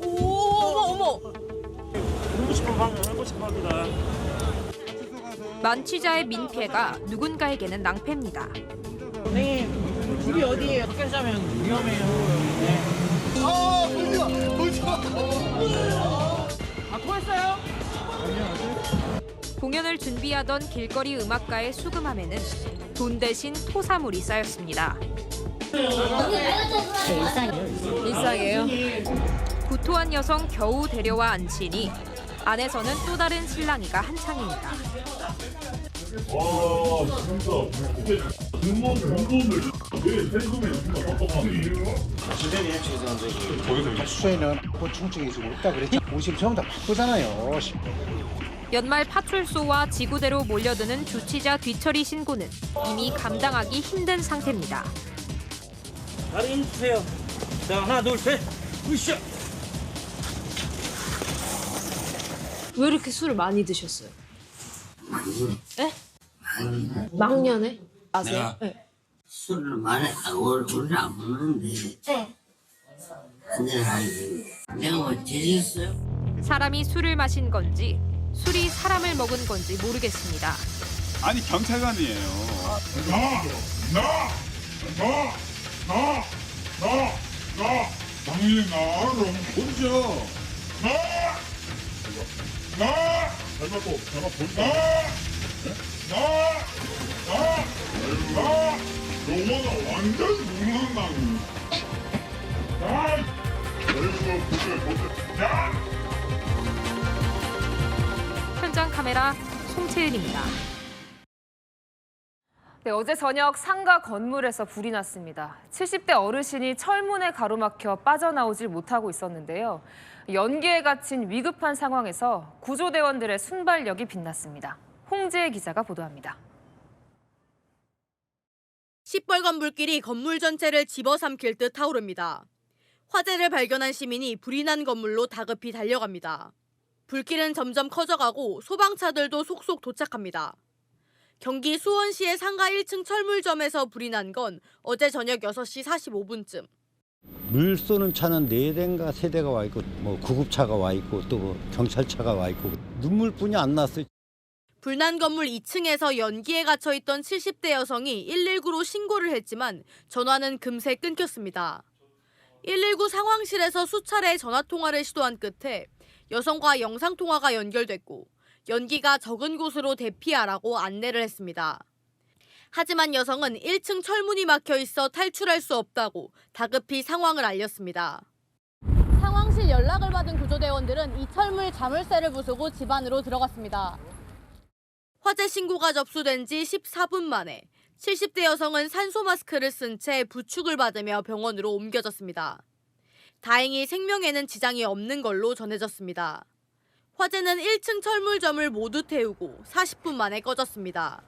어머. 하고 싶은 겁니다. 만취자의 민폐가 누군가에게는 낭패입니다. 선생님, 집이 어디예요? 밖에서 자면 위험해요. 네. 아, 보지 마. 아, 토했어요? 공연을 준비하던 길거리 음악가의 수금함에는 돈 대신 토사물이 쌓였습니다. 일상이에요. 구토한 여성 겨우 데려와 앉히니 안에서는 또 다른 실랑이가 한창입니다. 수에는 보충증이 지금 없다 그랬죠. 50 전부 다 바쁘잖아요. 연말 파출소와 지구대로 몰려드는 주치자 뒤처리 신고는 이미 감당하기 힘든 상태입니다. 다리 힘 주세요. 자, 하나, 둘, 셋. 으쌰. 왜 이렇게 술을 많이 드셨어요? 네? 막년에? 아세요? 네. 술을 많이 우리는 안 먹는데 한잔 하지. 내가 뭐 죄졌어요? 사람이 술을 마신 건지 술이 사람을 먹은 건지 모르겠습니다. 아니 경찰관이에요. 당연히 그럼 보죠. 잘 맞고 본다. 영화가 완전히 무능한 현장 카메라 송채은입니다. 네, 어제 저녁 상가 건물에서 불이 났습니다. 70대 어르신이 철문에 가로막혀 빠져나오질 못하고 있었는데요. 연기에 갇힌 위급한 상황에서 구조대원들의 순발력이 빛났습니다. 홍지혜 기자가 보도합니다. 시뻘건 불길이 건물 전체를 집어삼킬 듯 타오릅니다. 화재를 발견한 시민이 불이 난 건물로 다급히 달려갑니다. 불길은 점점 커져가고 소방차들도 속속 도착합니다. 경기 수원시의 상가 1층 철물점에서 불이 난 건 어제 저녁 6시 45분쯤. 물 쏘는 차는 4대인가 3대가 와 있고 구급차가 와 있고 또 경찰차가 와 있고 눈물뿐이 안 났어요. 불난 건물 2층에서 연기에 갇혀 있던 70대 여성이 119로 신고를 했지만 전화는 금세 끊겼습니다. 119 상황실에서 수차례 전화 통화를 시도한 끝에 여성과 영상 통화가 연결됐고 연기가 적은 곳으로 대피하라고 안내를 했습니다. 하지만 여성은 1층 철문이 막혀 있어 탈출할 수 없다고 다급히 상황을 알렸습니다. 상황실 연락을 받은 구조대원들은 이 철물 자물쇠를 부수고 집 안으로 들어갔습니다. 화재 신고가 접수된 지 14분 만에 70대 여성은 산소 마스크를 쓴 채 부축을 받으며 병원으로 옮겨졌습니다. 다행히 생명에는 지장이 없는 걸로 전해졌습니다. 화재는 1층 철물점을 모두 태우고 40분 만에 꺼졌습니다.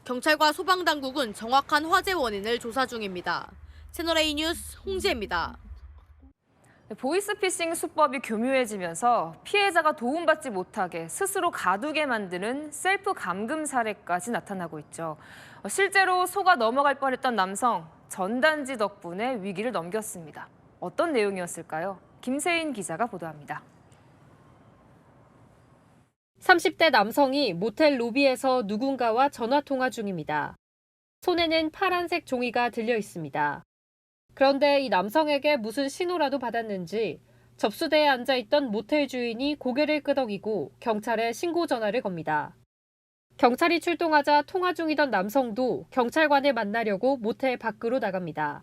경찰과 소방당국은 정확한 화재 원인을 조사 중입니다. 채널A 뉴스 홍지혜입니다. 보이스피싱 수법이 교묘해지면서 피해자가 도움받지 못하게 스스로 가두게 만드는 셀프 감금 사례까지 나타나고 있죠. 실제로 속아 넘어갈 뻔했던 남성, 전단지 덕분에 위기를 넘겼습니다. 어떤 내용이었을까요? 김세인 기자가 보도합니다. 30대 남성이 모텔 로비에서 누군가와 전화통화 중입니다. 손에는 파란색 종이가 들려 있습니다. 그런데 이 남성에게 무슨 신호라도 받았는지 접수대에 앉아있던 모텔 주인이 고개를 끄덕이고 경찰에 신고 전화를 겁니다. 경찰이 출동하자 통화 중이던 남성도 경찰관을 만나려고 모텔 밖으로 나갑니다.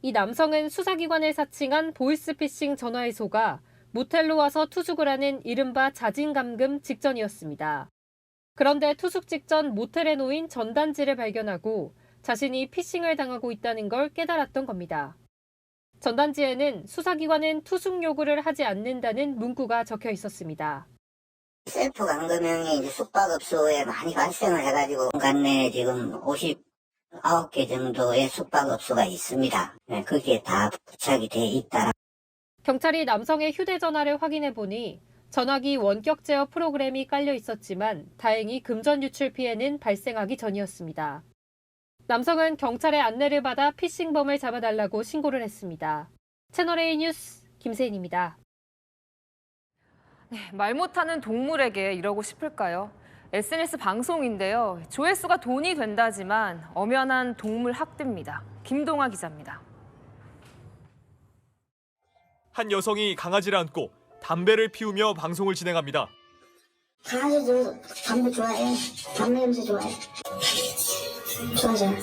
이 남성은 수사기관을 사칭한 보이스피싱 전화에 속아 모텔로 와서 투숙을 하는 이른바 자진감금 직전이었습니다. 그런데 투숙 직전 모텔에 놓인 전단지를 발견하고 자신이 피싱을 당하고 있다는 걸 깨달았던 겁니다. 전단지에는 수사기관은 투숙 요구를 하지 않는다는 문구가 적혀 있었습니다. 셀프 감금형이 이제 숙박업소에 많이 발생을 해가지고 관내 지금 59개 정도의 숙박업소가 있습니다. 네, 거기에 다 부착이 돼 있다. 경찰이 남성의 휴대전화를 확인해 보니 전화기 원격 제어 프로그램이 깔려 있었지만 다행히 금전 유출 피해는 발생하기 전이었습니다. 남성은 경찰의 안내를 받아 피싱범을 잡아달라고 신고를 했습니다. 채널A 뉴스 김세인입니다. 네, 말 못하는 동물에게 이러고 싶을까요? SNS 방송인데요. 조회수가 돈이 된다지만 엄연한 동물 학대입니다. 김동아 기자입니다. 한 여성이 강아지를 안고 담배를 피우며 방송을 진행합니다. 강아지도 담배 좋아해. 담배 냄새 좋아해. 좋아하잖아.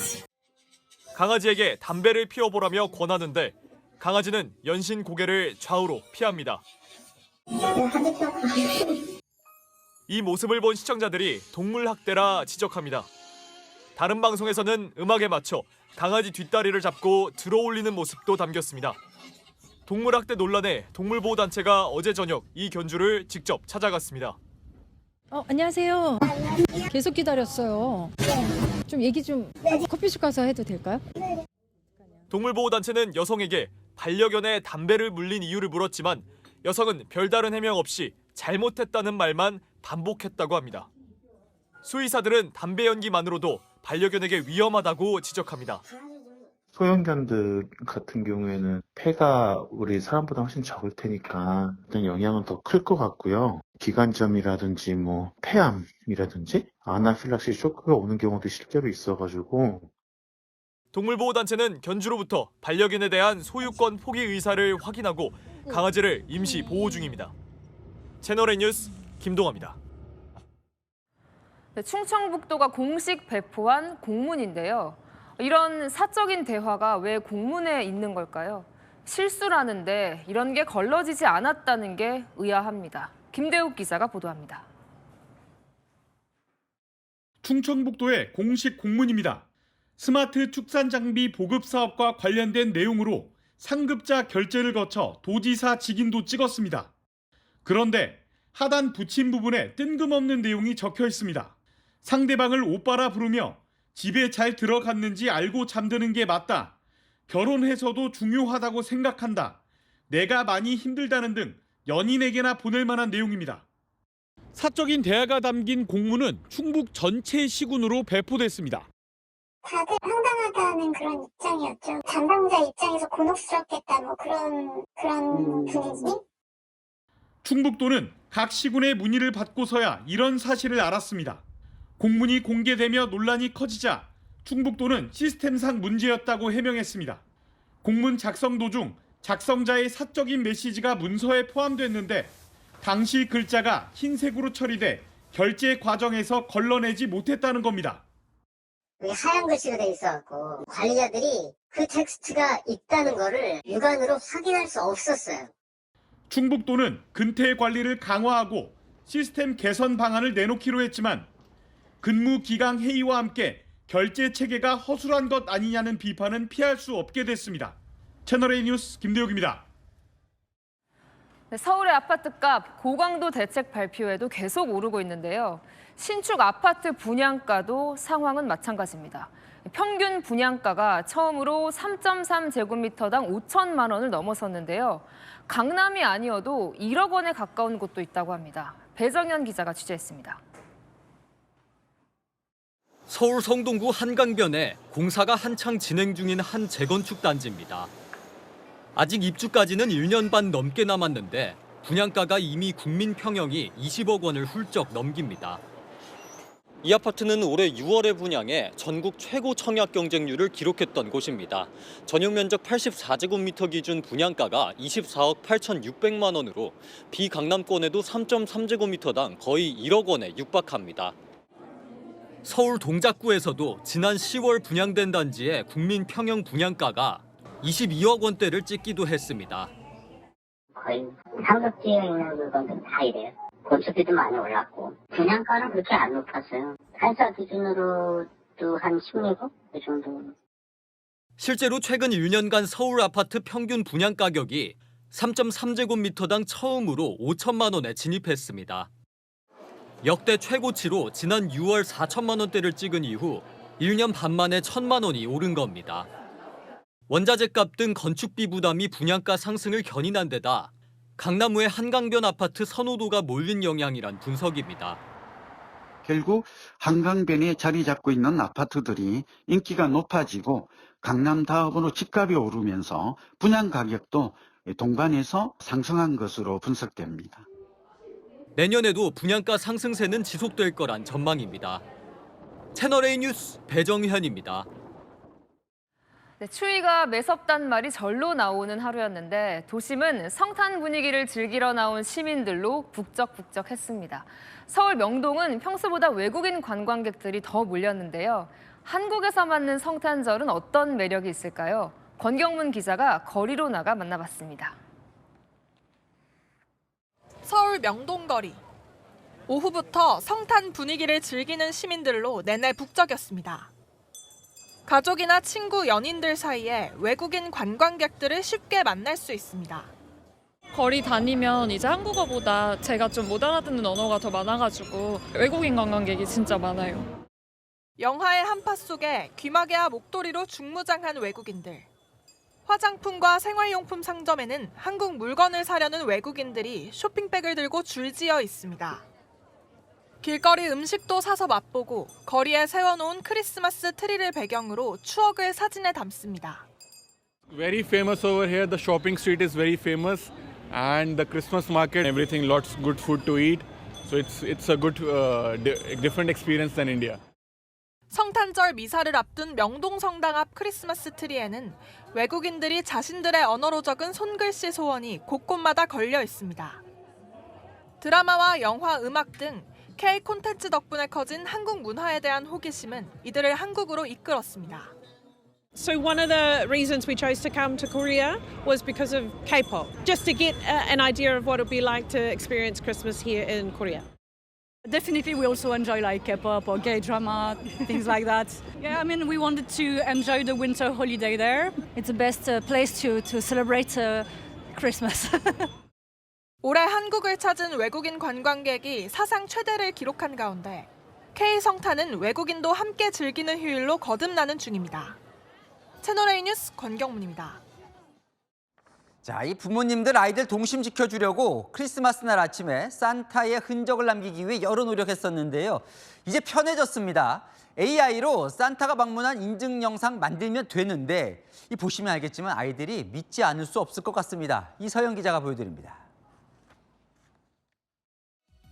강아지에게 담배를 피워보라며 권하는데 강아지는 연신 고개를 좌우로 피합니다. 이 모습을 본 시청자들이 동물 학대라 지적합니다. 다른 방송에서는 음악에 맞춰 강아지 뒷다리를 잡고 들어올리는 모습도 담겼습니다. 동물 학대 논란에 동물보호단체가 어제 저녁 이 견주를 직접 찾아갔습니다. 안녕하세요. 계속 기다렸어요. 좀 얘기 좀 커피숍 가서 해도 될까요? 동물보호단체는 여성에게 반려견에 담배를 물린 이유를 물었지만 여성은 별다른 해명 없이 잘못했다는 말만 반복했다고 합니다. 수의사들은 담배 연기만으로도 반려견에게 위험하다고 지적합니다. 소형견들 같은 경우에는 폐가 우리 사람보다 훨씬 적을 테니까 어떤 영향은 더 클 것 같고요. 기관점이라든지 폐암이라든지 아나필락시 쇼크가 오는 경우도 실제로 있어가지고. 동물보호단체는 견주로부터 반려견에 대한 소유권 포기 의사를 확인하고 강아지를 임시 보호 중입니다. 채널A 뉴스 김동아입니다. 네, 충청북도가 공식 배포한 공문인데요. 이런 사적인 대화가 왜 공문에 있는 걸까요? 실수라는데 이런 게 걸러지지 않았다는 게 의아합니다. 김대욱 기자가 보도합니다. 충청북도의 공식 공문입니다. 스마트 축산 장비 보급 사업과 관련된 내용으로 상급자 결재를 거쳐 도지사 직인도 찍었습니다. 그런데 하단 붙임 부분에 뜬금없는 내용이 적혀 있습니다. 상대방을 오빠라 부르며 집에 잘 들어갔는지 알고 잠드는 게 맞다. 결혼해서도 중요하다고 생각한다. 내가 많이 힘들다는 등 연인에게나 보낼 만한 내용입니다. 사적인 대화가 담긴 공문은 충북 전체 시군으로 배포됐습니다. 다들 황당하다는 그런 입장이었죠. 담당자 입장에서 곤혹스럽겠다 그런 분위기? 충북도는 각 시군의 문의를 받고서야 이런 사실을 알았습니다. 공문이 공개되며 논란이 커지자 충북도는 시스템상 문제였다고 해명했습니다. 공문 작성 도중 작성자의 사적인 메시지가 문서에 포함됐는데 당시 글자가 흰색으로 처리돼 결제 과정에서 걸러내지 못했다는 겁니다. 하얀 글씨로 돼 있어갖고 관리자들이 그 텍스트가 있다는 거를 육안으로 확인할 수 없었어요. 충북도는 근태 관리를 강화하고 시스템 개선 방안을 내놓기로 했지만 근무 기강 회의와 함께 결제 체계가 허술한 것 아니냐는 비판은 피할 수 없게 됐습니다. 채널A 뉴스 김대욱입니다. 네, 서울의 아파트값 고강도 대책 발표에도 계속 오르고 있는데요. 신축 아파트 분양가도 상황은 마찬가지입니다. 평균 분양가가 처음으로 3.3제곱미터당 5천만 원을 넘어섰는데요. 강남이 아니어도 1억 원에 가까운 곳도 있다고 합니다. 배정현 기자가 취재했습니다. 서울 성동구 한강변에 공사가 한창 진행 중인 한 재건축 단지입니다. 아직 입주까지는 1년 반 넘게 남았는데 분양가가 이미 국민 평형이 20억 원을 훌쩍 넘깁니다. 이 아파트는 올해 6월에 분양해 전국 최고 청약 경쟁률을 기록했던 곳입니다. 전용 면적 84제곱미터 기준 분양가가 24억 8,600만 원으로 비강남권에도 3.3제곱미터당 거의 1억 원에 육박합니다. 서울 동작구에서도 지난 10월 분양된 단지의 국민 평형 분양가가 22억 원대를 찍기도 했습니다. 거의 상급지에 있는 물건들은 다 이래요. 건축비도 많이 올랐고 분양가는 그렇게 안 높았어요. 한사 기준으로도 한 16억 그 정도. 실제로 최근 1년간 서울 아파트 평균 분양 가격이 3.3제곱미터당 처음으로 5천만 원에 진입했습니다. 역대 최고치로 지난 6월 4천만 원대를 찍은 이후 1년 반 만에 1,000만 원이 오른 겁니다. 원자재값 등 건축비 부담이 분양가 상승을 견인한 데다 강남구의 한강변 아파트 선호도가 몰린 영향이란 분석입니다. 결국 한강변에 자리 잡고 있는 아파트들이 인기가 높아지고 강남 다음으로 집값이 오르면서 분양 가격도 동반해서 상승한 것으로 분석됩니다. 내년에도 분양가 상승세는 지속될 거란 전망입니다. 채널A 뉴스 배정현입니다. 네, 추위가 매섭단 말이 절로 나오는 하루였는데 도심은 성탄 분위기를 즐기러 나온 시민들로 북적북적했습니다. 서울 명동은 평소보다 외국인 관광객들이 더 몰렸는데요. 한국에서 맞는 성탄절은 어떤 매력이 있을까요? 권경문 기자가 거리로 나가 만나봤습니다. 서울 명동거리. 오후부터 성탄 분위기를 즐기는 시민들로 내내 북적였습니다. 가족이나 친구, 연인들 사이에 외국인 관광객들을 쉽게 만날 수 있습니다. 거리 다니면 이제 한국어보다 제가 좀 못 알아듣는 언어가 더 많아가지고 외국인 관광객이 진짜 많아요. 영화의 한파 속에 귀마개와 목도리로 중무장한 외국인들. 화장품과 생활용품 상점에는 한국 물건을 사려는 외국인들이 쇼핑백을 들고 줄지어 있습니다. 길거리 음식도 사서 맛보고 거리에 세워놓은 크리스마스 트리를 배경으로 추억을 사진에 담습니다. Very famous over here. The shopping street is very famous, and the Christmas market, everything, lots good food to eat. So it's a good, different experience than India. 성탄절 미사를 앞둔 명동 성당 앞 크리스마스 트리에는 외국인들이 자신들의 언어로 적은 손글씨 소원이 곳곳마다 걸려 있습니다. 드라마와 영화, 음악 등 K 콘텐츠 덕분에 커진 한국 문화에 대한 호기심은 이들을 한국으로 이끌었습니다. So one of the reasons we chose to come to Korea was because of K-pop, just to get an idea of what it would be like to experience Christmas here in Korea. Definitely we also enjoy like K-pop or gay drama, things like that. Yeah, I mean we wanted to enjoy the winter holiday there. It's the best place to celebrate Christmas. 올해 한국을 찾은 외국인 관광객이 사상 최대를 기록한 가운데 K-성탄은 외국인도 함께 즐기는 휴일로 거듭나는 중입니다. 채널A 뉴스 권경문입니다. 자, 이 부모님들 아이들 동심 지켜주려고 크리스마스 날 아침에 산타의 흔적을 남기기 위해 여러 노력했었는데요. 이제 편해졌습니다. AI로 산타가 방문한 인증 영상 만들면 되는데 이 보시면 알겠지만 아이들이 믿지 않을 수 없을 것 같습니다. 이서영 기자가 보여드립니다.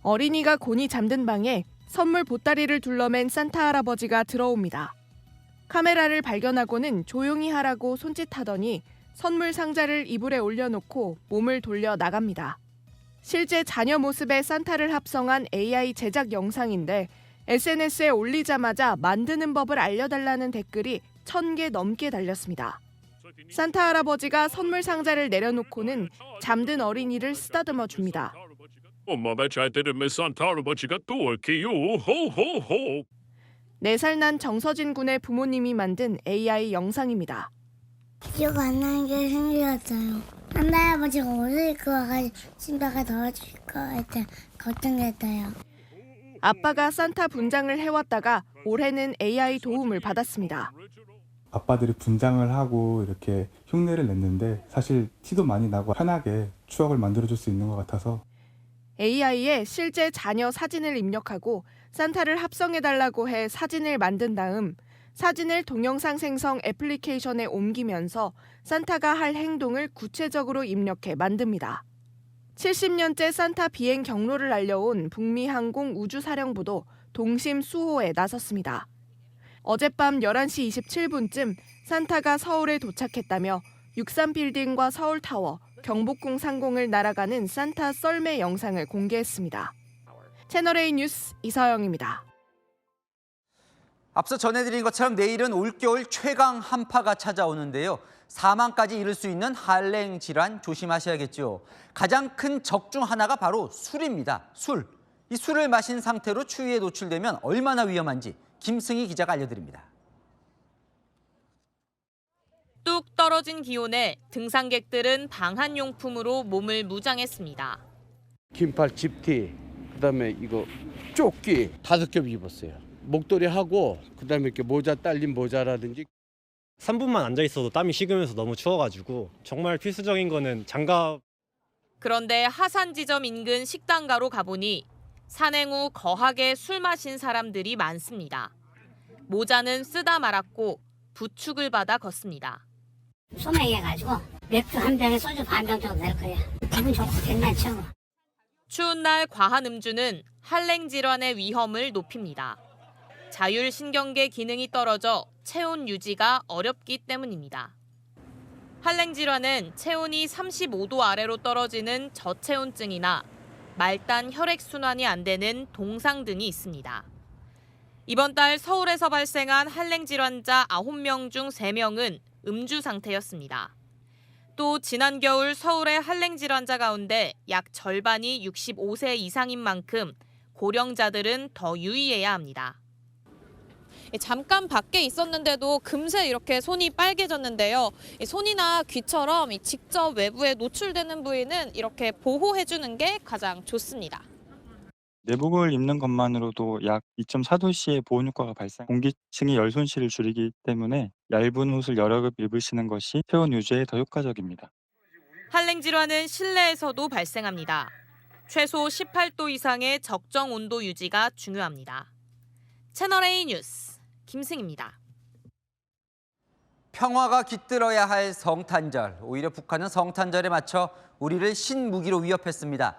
어린이가 곤히 잠든 방에 선물 보따리를 둘러맨 산타 할아버지가 들어옵니다. 카메라를 발견하고는 조용히 하라고 손짓하더니 선물 상자를 이불에 올려놓고 몸을 돌려 나갑니다. 실제 자녀 모습의 산타를 합성한 AI 제작 영상인데 SNS에 올리자마자 만드는 법을 알려달라는 댓글이 1,000개 넘게 달렸습니다. 산타 할아버지가 선물 상자를 내려놓고는 잠든 어린이를 쓰다듬어 줍니다. 엄마가 잘 들으면 산타 할아버지가 또 올게요. 호호호. 4살 난 정서진 군의 부모님이 만든 AI 영상입니다. 기억 안 나는 게 생각났어요. 산타 할아버지가 어딜 와가지고 신발가 넣어줄 것 같아 걱정됐어요. 아빠가 산타 분장을 해왔다가 올해는 AI 도움을 받았습니다. 아빠들이 분장을 하고 이렇게 흉내를 냈는데 사실 티도 많이 나고 편하게 추억을 만들어줄 수 있는 것 같아서 AI에 실제 자녀 사진을 입력하고 산타를 합성해달라고 해 사진을 만든 다음 사진을 동영상 생성 애플리케이션에 옮기면서 산타가 할 행동을 구체적으로 입력해 만듭니다. 70년째 산타 비행 경로를 알려온 북미항공 우주사령부도 동심 수호에 나섰습니다. 어젯밤 11시 27분쯤 산타가 서울에 도착했다며 63빌딩과 서울타워, 경복궁 상공을 날아가는 산타 썰매 영상을 공개했습니다. 채널A 뉴스 이서영입니다. 앞서 전해드린 것처럼 내일은 올겨울 최강 한파가 찾아오는데요. 사망까지 이를 수 있는 한랭 질환 조심하셔야겠죠. 가장 큰 적 중 하나가 바로 술입니다. 술. 이 술을 마신 상태로 추위에 노출되면 얼마나 위험한지 김승희 기자가 알려드립니다. 뚝 떨어진 기온에 등산객들은 방한용품으로 몸을 무장했습니다. 긴팔 집티, 그다음에 이거 조끼 5겹 입었어요. 목도리 하고 그다음에 이렇게 모자 딸린 모자라든지. 3분만 앉아 있어도 땀이 식으면서 너무 추워가지고 정말 필수적인 거는 장갑. 그런데 하산 지점 인근 식당가로 가보니 산행 후 거하게 술 마신 사람들이 많습니다. 모자는 쓰다 말았고 부축을 받아 걷습니다. 소맥해가지고 맥주 한 병에 소주 반 병 정도 될 거야. 기분 좋고 괜찮죠. 추운 날 과한 음주는 한랭 질환의 위험을 높입니다. 자율신경계 기능이 떨어져 체온 유지가 어렵기 때문입니다. 한랭 질환은 체온이 35도 아래로 떨어지는 저체온증이나 말단 혈액순환이 안 되는 동상 등이 있습니다. 이번 달 서울에서 발생한 한랭 질환자 9명 중 3명은 음주 상태였습니다. 또 지난 겨울 서울의 한랭 질환자 가운데 약 절반이 65세 이상인 만큼 고령자들은 더 유의해야 합니다. 잠깐 밖에 있었는데도 금세 이렇게 손이 빨개졌는데요. 손이나 귀처럼 직접 외부에 노출되는 부위는 이렇게 보호해주는 게 가장 좋습니다. 내복을 입는 것만으로도 약 2.4도씨의 보온 효과가 발생, 공기층이 열 손실을 줄이기 때문에 얇은 옷을 여러 겹 입으시는 것이 체온 유지에 더 효과적입니다. 한랭 질환은 실내에서도 발생합니다. 최소 18도 이상의 적정 온도 유지가 중요합니다. 채널A 뉴스 김승입니다. 평화가 깃들어야 할 성탄절. 오히려 북한은 성탄절에 맞춰 우리를 신무기로 위협했습니다.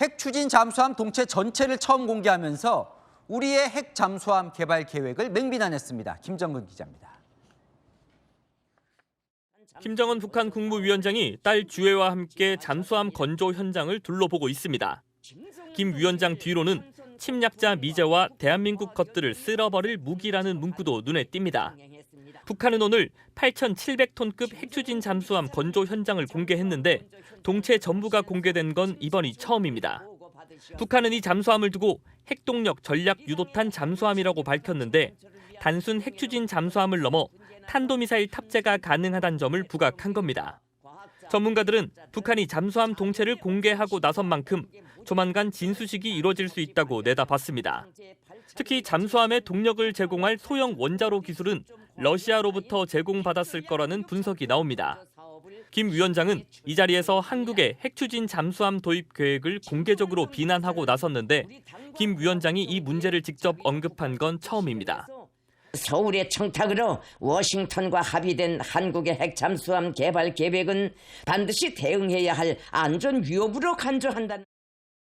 핵 추진 잠수함 동체 전체를 처음 공개하면서 우리의 핵 잠수함 개발 계획을 맹비난했습니다. 김정근 기자입니다. 김정은 북한 국무위원장이 딸 주혜와 함께 잠수함 건조 현장을 둘러보고 있습니다. 김 위원장 뒤로는 침략자 미제와 대한민국 것들을 쓸어버릴 무기라는 문구도 눈에 띕니다. 북한은 오늘 8,700톤급 핵추진 잠수함 건조 현장을 공개했는데 동체 전부가 공개된 건 이번이 처음입니다. 북한은 이 잠수함을 두고 핵동력 전략 유도탄 잠수함이라고 밝혔는데 단순 핵추진 잠수함을 넘어 탄도미사일 탑재가 가능하다는 점을 부각한 겁니다. 전문가들은 북한이 잠수함 동체를 공개하고 나선 만큼 조만간 진수식이 이뤄질 수 있다고 내다봤습니다. 특히 잠수함에 동력을 제공할 소형 원자로 기술은 러시아로부터 제공받았을 거라는 분석이 나옵니다. 김 위원장은 이 자리에서 한국의 핵추진 잠수함 도입 계획을 공개적으로 비난하고 나섰는데 김 위원장이 이 문제를 직접 언급한 건 처음입니다. 서울의 청탁으로 워싱턴과 합의된 한국의 핵잠수함 개발 계획은 반드시 대응해야 할 안전 위협으로 간주한다.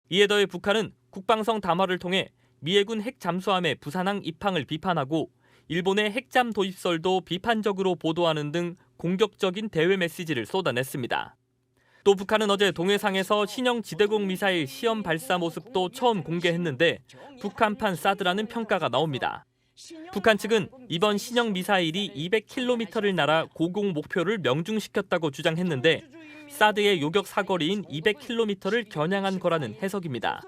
이에 더해 북한은 국방성 담화를 통해 미 해군 핵잠수함의 부산항 입항을 비판하고 일본의 핵잠 도입설도 비판적으로 보도하는 등 공격적인 대외 메시지를 쏟아냈습니다. 또 북한은 어제 동해상에서 신형 지대공 미사일 시험 발사 모습도 처음 공개했는데 북한판 사드라는 평가가 나옵니다. 북한 측은 이번 신형 미사일이 200km를 날아 고공 목표를 명중시켰다고 주장했는데 사드의 요격 사거리인 200km를 겨냥한 거라는 해석입니다.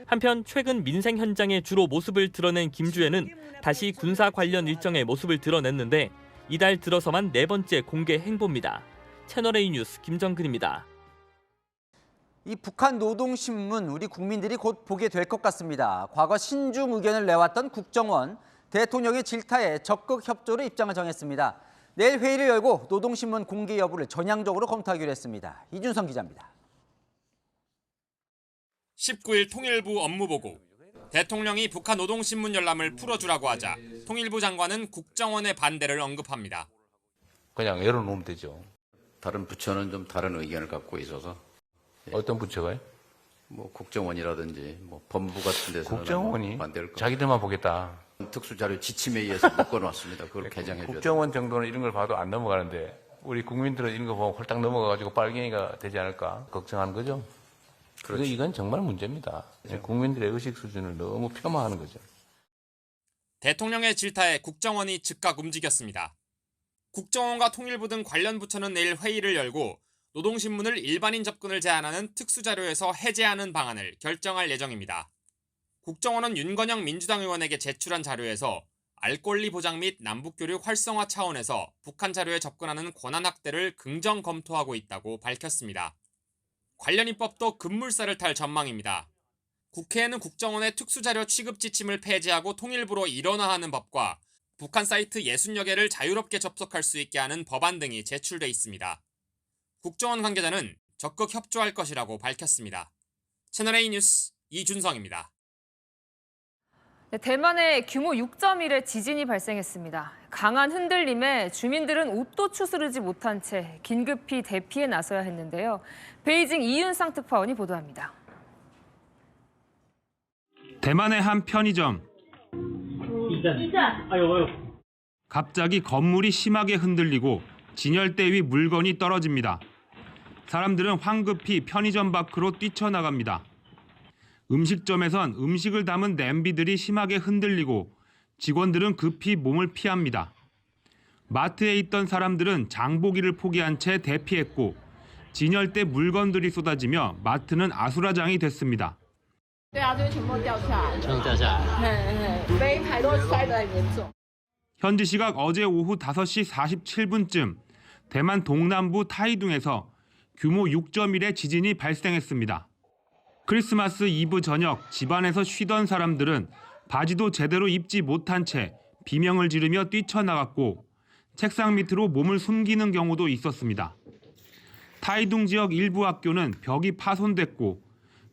한편 최근 민생 현장에 주로 모습을 드러낸 김주혜는 다시 군사 관련 일정의 모습을 드러냈는데 이달 들어서만 4번째 공개 행보입니다. 채널A 뉴스 김정근입니다. 이 북한 노동신문 우리 국민들이 곧 보게 될 것 같습니다. 과거 신중 의견을 내왔던 국정원, 대통령의 질타에 적극 협조로 입장을 정했습니다. 내일 회의를 열고 노동신문 공개 여부를 전향적으로 검토하기로 했습니다. 이준성 기자입니다. 19일 통일부 업무보고. 대통령이 북한 노동신문 열람을 풀어주라고 하자 통일부 장관은 국정원의 반대를 언급합니다. 그냥 열어놓으면 되죠. 다른 부처는 좀 다른 의견을 갖고 있어서. 어떤 부처가요? 뭐 국정원이라든지 뭐 법무 같은 데서는 국정원이 반대할 거. 자기들만 보겠다. 특수자료 지침에 의해서 묶어놨습니다. 그걸 개정해 줘야 국정원 정도는 이런 걸 봐도 안 넘어가는데 우리 국민들은 이런 거 보면 홀딱 넘어가가지고 빨갱이가 되지 않을까 걱정하는 거죠. 그렇죠. 이건 정말 문제입니다. 국민들의 의식 수준을 너무 폄하하는 거죠. 대통령의 질타에 국정원이 즉각 움직였습니다. 국정원과 통일부 등 관련 부처는 내일 회의를 열고 노동신문을 일반인 접근을 제한하는 특수자료에서 해제하는 방안을 결정할 예정입니다. 국정원은 윤건영 민주당 의원에게 제출한 자료에서 알 권리 보장 및 남북교류 활성화 차원에서 북한 자료에 접근하는 권한 확대를 긍정 검토하고 있다고 밝혔습니다. 관련 입법도 급물살을 탈 전망입니다. 국회에는 국정원의 특수자료 취급 지침을 폐지하고 통일부로 일원화하는 법과 북한 사이트 60여 개를 자유롭게 접속할 수 있게 하는 법안 등이 제출돼 있습니다. 국정원 관계자는 적극 협조할 것이라고 밝혔습니다. 채널A 뉴스 이준성입니다. 대만에 규모 6.1의 지진이 발생했습니다. 강한 흔들림에 주민들은 옷도 추스르지 못한 채 긴급히 대피에 나서야 했는데요. 베이징 이윤상 특파원이 보도합니다. 대만의 한 편의점. 갑자기 건물이 심하게 흔들리고 진열대 위 물건이 떨어집니다. 사람들은 황급히 편의점 밖으로 뛰쳐나갑니다. 음식점에선 음식을 담은 냄비들이 심하게 흔들리고 직원들은 급히 몸을 피합니다. 마트에 있던 사람들은 장보기를 포기한 채 대피했고 진열대 물건들이 쏟아지며 마트는 아수라장이 됐습니다. 현지 시각 어제 오후 5시 47분쯤 대만 동남부 타이둥에서 규모 6.1의 지진이 발생했습니다. 크리스마스 이브 저녁 집안에서 쉬던 사람들은 바지도 제대로 입지 못한 채 비명을 지르며 뛰쳐나갔고 책상 밑으로 몸을 숨기는 경우도 있었습니다. 타이둥 지역 일부 학교는 벽이 파손됐고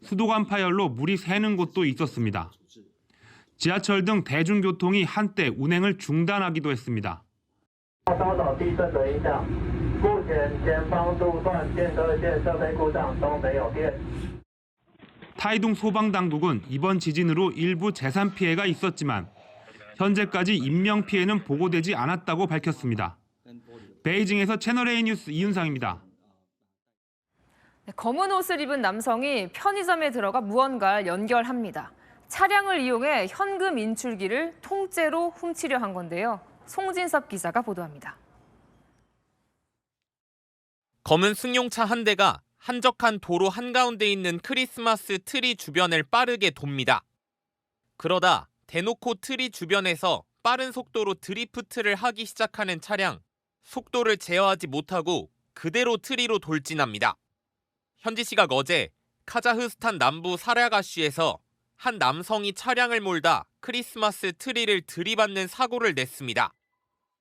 수도관 파열로 물이 새는 곳도 있었습니다. 지하철 등 대중교통이 한때 운행을 중단하기도 했습니다. 타이둥 소방당국은 이번 지진으로 일부 재산 피해가 있었지만 현재까지 인명 피해는 보고되지 않았다고 밝혔습니다. 베이징에서 채널A 뉴스 이윤상입니다. 검은 옷을 입은 남성이 편의점에 들어가 무언가를 연결합니다. 차량을 이용해 현금 인출기를 통째로 훔치려 한 건데요. 송진섭 기자가 보도합니다. 검은 승용차 한 대가 한적한 도로 한가운데 있는 크리스마스 트리 주변을 빠르게 돕니다. 그러다 대놓고 트리 주변에서 빠른 속도로 드리프트를 하기 시작하는 차량, 속도를 제어하지 못하고 그대로 트리로 돌진합니다. 현지 시각 어제 카자흐스탄 남부 사랴가시에서 한 남성이 차량을 몰다 크리스마스 트리를 들이받는 사고를 냈습니다.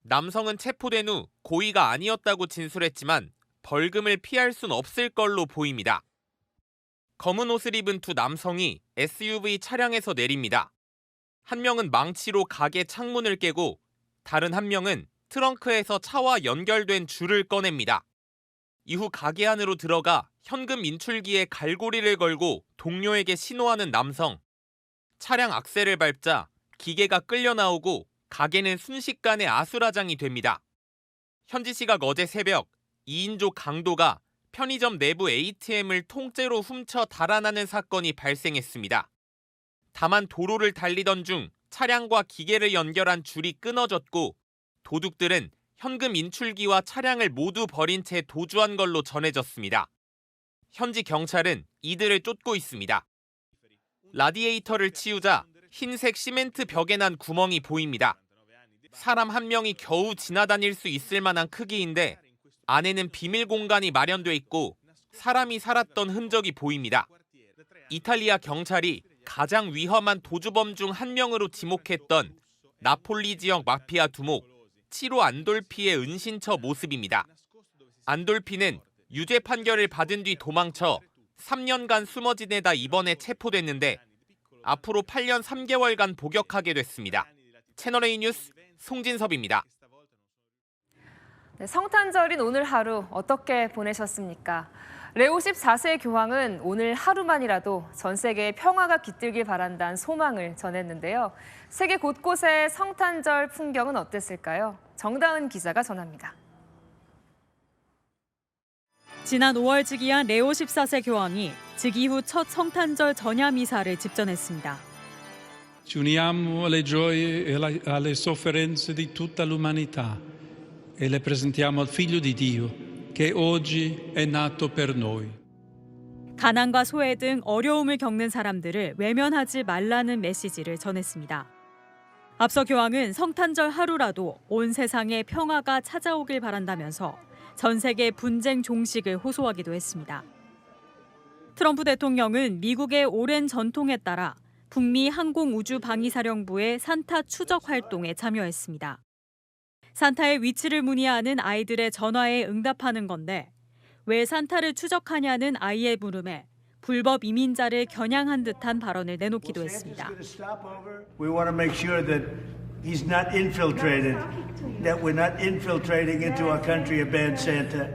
남성은 체포된 후 고의가 아니었다고 진술했지만 벌금을 피할 순 없을 걸로 보입니다. 검은 옷을 입은 두 남성이 SUV 차량에서 내립니다. 한 명은 망치로 가게 창문을 깨고 다른 한 명은 트렁크에서 차와 연결된 줄을 꺼냅니다. 이후 가게 안으로 들어가 현금 인출기에 갈고리를 걸고 동료에게 신호하는 남성. 차량 악셀을 밟자 기계가 끌려 나오고 가게는 순식간에 아수라장이 됩니다. 현지 시각 어제 새벽 2인조 강도가 편의점 내부 ATM을 통째로 훔쳐 달아나는 사건이 발생했습니다. 다만 도로를 달리던 중 차량과 기계를 연결한 줄이 끊어졌고 도둑들은 현금 인출기와 차량을 모두 버린 채 도주한 걸로 전해졌습니다. 현지 경찰은 이들을 쫓고 있습니다. 라디에이터를 치우자 흰색 시멘트 벽에 난 구멍이 보입니다. 사람 한 명이 겨우 지나다닐 수 있을 만한 크기인데 안에는 비밀 공간이 마련돼 있고 사람이 살았던 흔적이 보입니다. 이탈리아 경찰이 가장 위험한 도주범 중 한 명으로 지목했던 나폴리 지역 마피아 두목 치로 안돌피의 은신처 모습입니다. 안돌피는 유죄 판결을 받은 뒤 도망쳐 3년간 숨어 지내다 이번에 체포됐는데 앞으로 8년 3개월간 복역하게 됐습니다. 채널A 뉴스 송진섭입니다. 성탄절인 오늘 하루 어떻게 보내셨습니까? 레오 14세 교황은 오늘 하루만이라도 전 세계에 평화가 깃들길 바란다는 소망을 전했는데요. 세계 곳곳의 성탄절 풍경은 어땠을까요? 정다은 기자가 전합니다. 지난 5월 즉위한 레오 14세 교황이 즉위 후 첫 성탄절 전야 미사를 집전했습니다. Ci uniamo alle gioie e alle sofferenze di tutta l'umanità e le presentiamo al Figlio di Dio che oggi è nato per noi. 가난과 소외 등 어려움을 겪는 사람들을 외면하지 말라는 메시지를 전했습니다. 앞서 교황은 성탄절 하루라도 온 세상에 평화가 찾아오길 바란다면서 전 세계 분쟁 종식을 호소하기도 했습니다. 트럼프 대통령은 미국의 오랜 전통에 따라 북미 항공우주방위사령부의 산타 추적 활동에 참여했습니다. 산타의 위치를 문의하는 아이들의 전화에 응답하는 건데 왜 산타를 추적하냐는 아이의 물음에 불법 이민자를 겨냥한 듯한 발언을 내놓기도 했습니다. We want to make sure that he's not infiltrated, that we're not infiltrating into our country a bad Santa.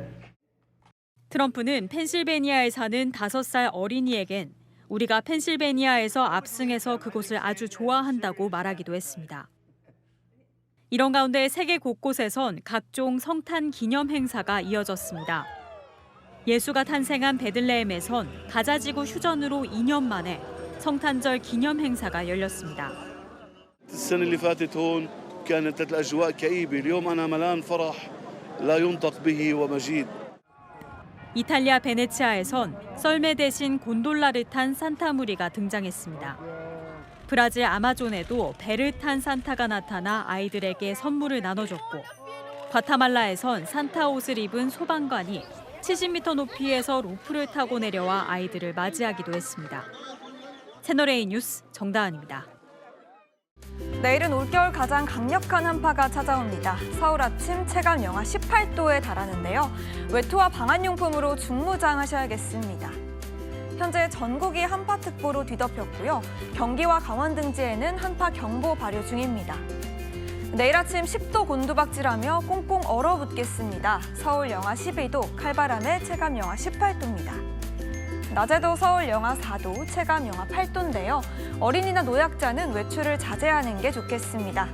트럼프는 펜실베니아에 사는 5살 어린이에겐 우리가 펜실베니아에서 압승해서 그곳을 아주 좋아한다고 말하기도 했습니다. 이런 가운데 세계 곳곳에선 각종 성탄 기념 행사가 이어졌습니다. 예수가 탄생한 베들레헴에선 가자지구 휴전으로 2년 만에 성탄절 기념 행사가 열렸습니다. السنة اللي فاتت هون كانت الأجواء كئيبة، اليوم أنا ملان فرح لا ينطق به ومجيد. 이탈리아 베네치아에선 썰매 대신 곤돌라를 탄 산타 무리가 등장했습니다. 브라질 아마존에도 배를 탄 산타가 나타나 아이들에게 선물을 나눠줬고 과타말라에선 산타 옷을 입은 소방관이 70m 높이에서 로프를 타고 내려와 아이들을 맞이하기도 했습니다. 채널A 뉴스 정다은입니다. 내일은 올겨울 가장 강력한 한파가 찾아옵니다. 서울 아침 체감 영하 18도에 달하는데요. 외투와 방한용품으로 중무장하셔야겠습니다. 현재 전국이 한파특보로 뒤덮였고요. 경기와 강원 등지에는 한파경보 발효 중입니다. 내일 아침 10도 곤두박질하며 꽁꽁 얼어붙겠습니다. 서울 영하 12도, 칼바람에 체감 영하 18도입니다. 낮에도 서울 영하 4도, 체감 영하 8도인데요. 어린이나 노약자는 외출을 자제하는 게 좋겠습니다.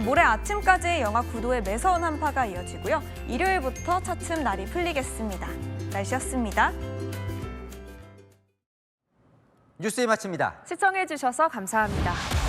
모레 아침까지 영하 9도의 매서운 한파가 이어지고요. 일요일부터 차츰 날이 풀리겠습니다. 날씨였습니다. 뉴스에 마칩니다. 시청해주셔서 감사합니다.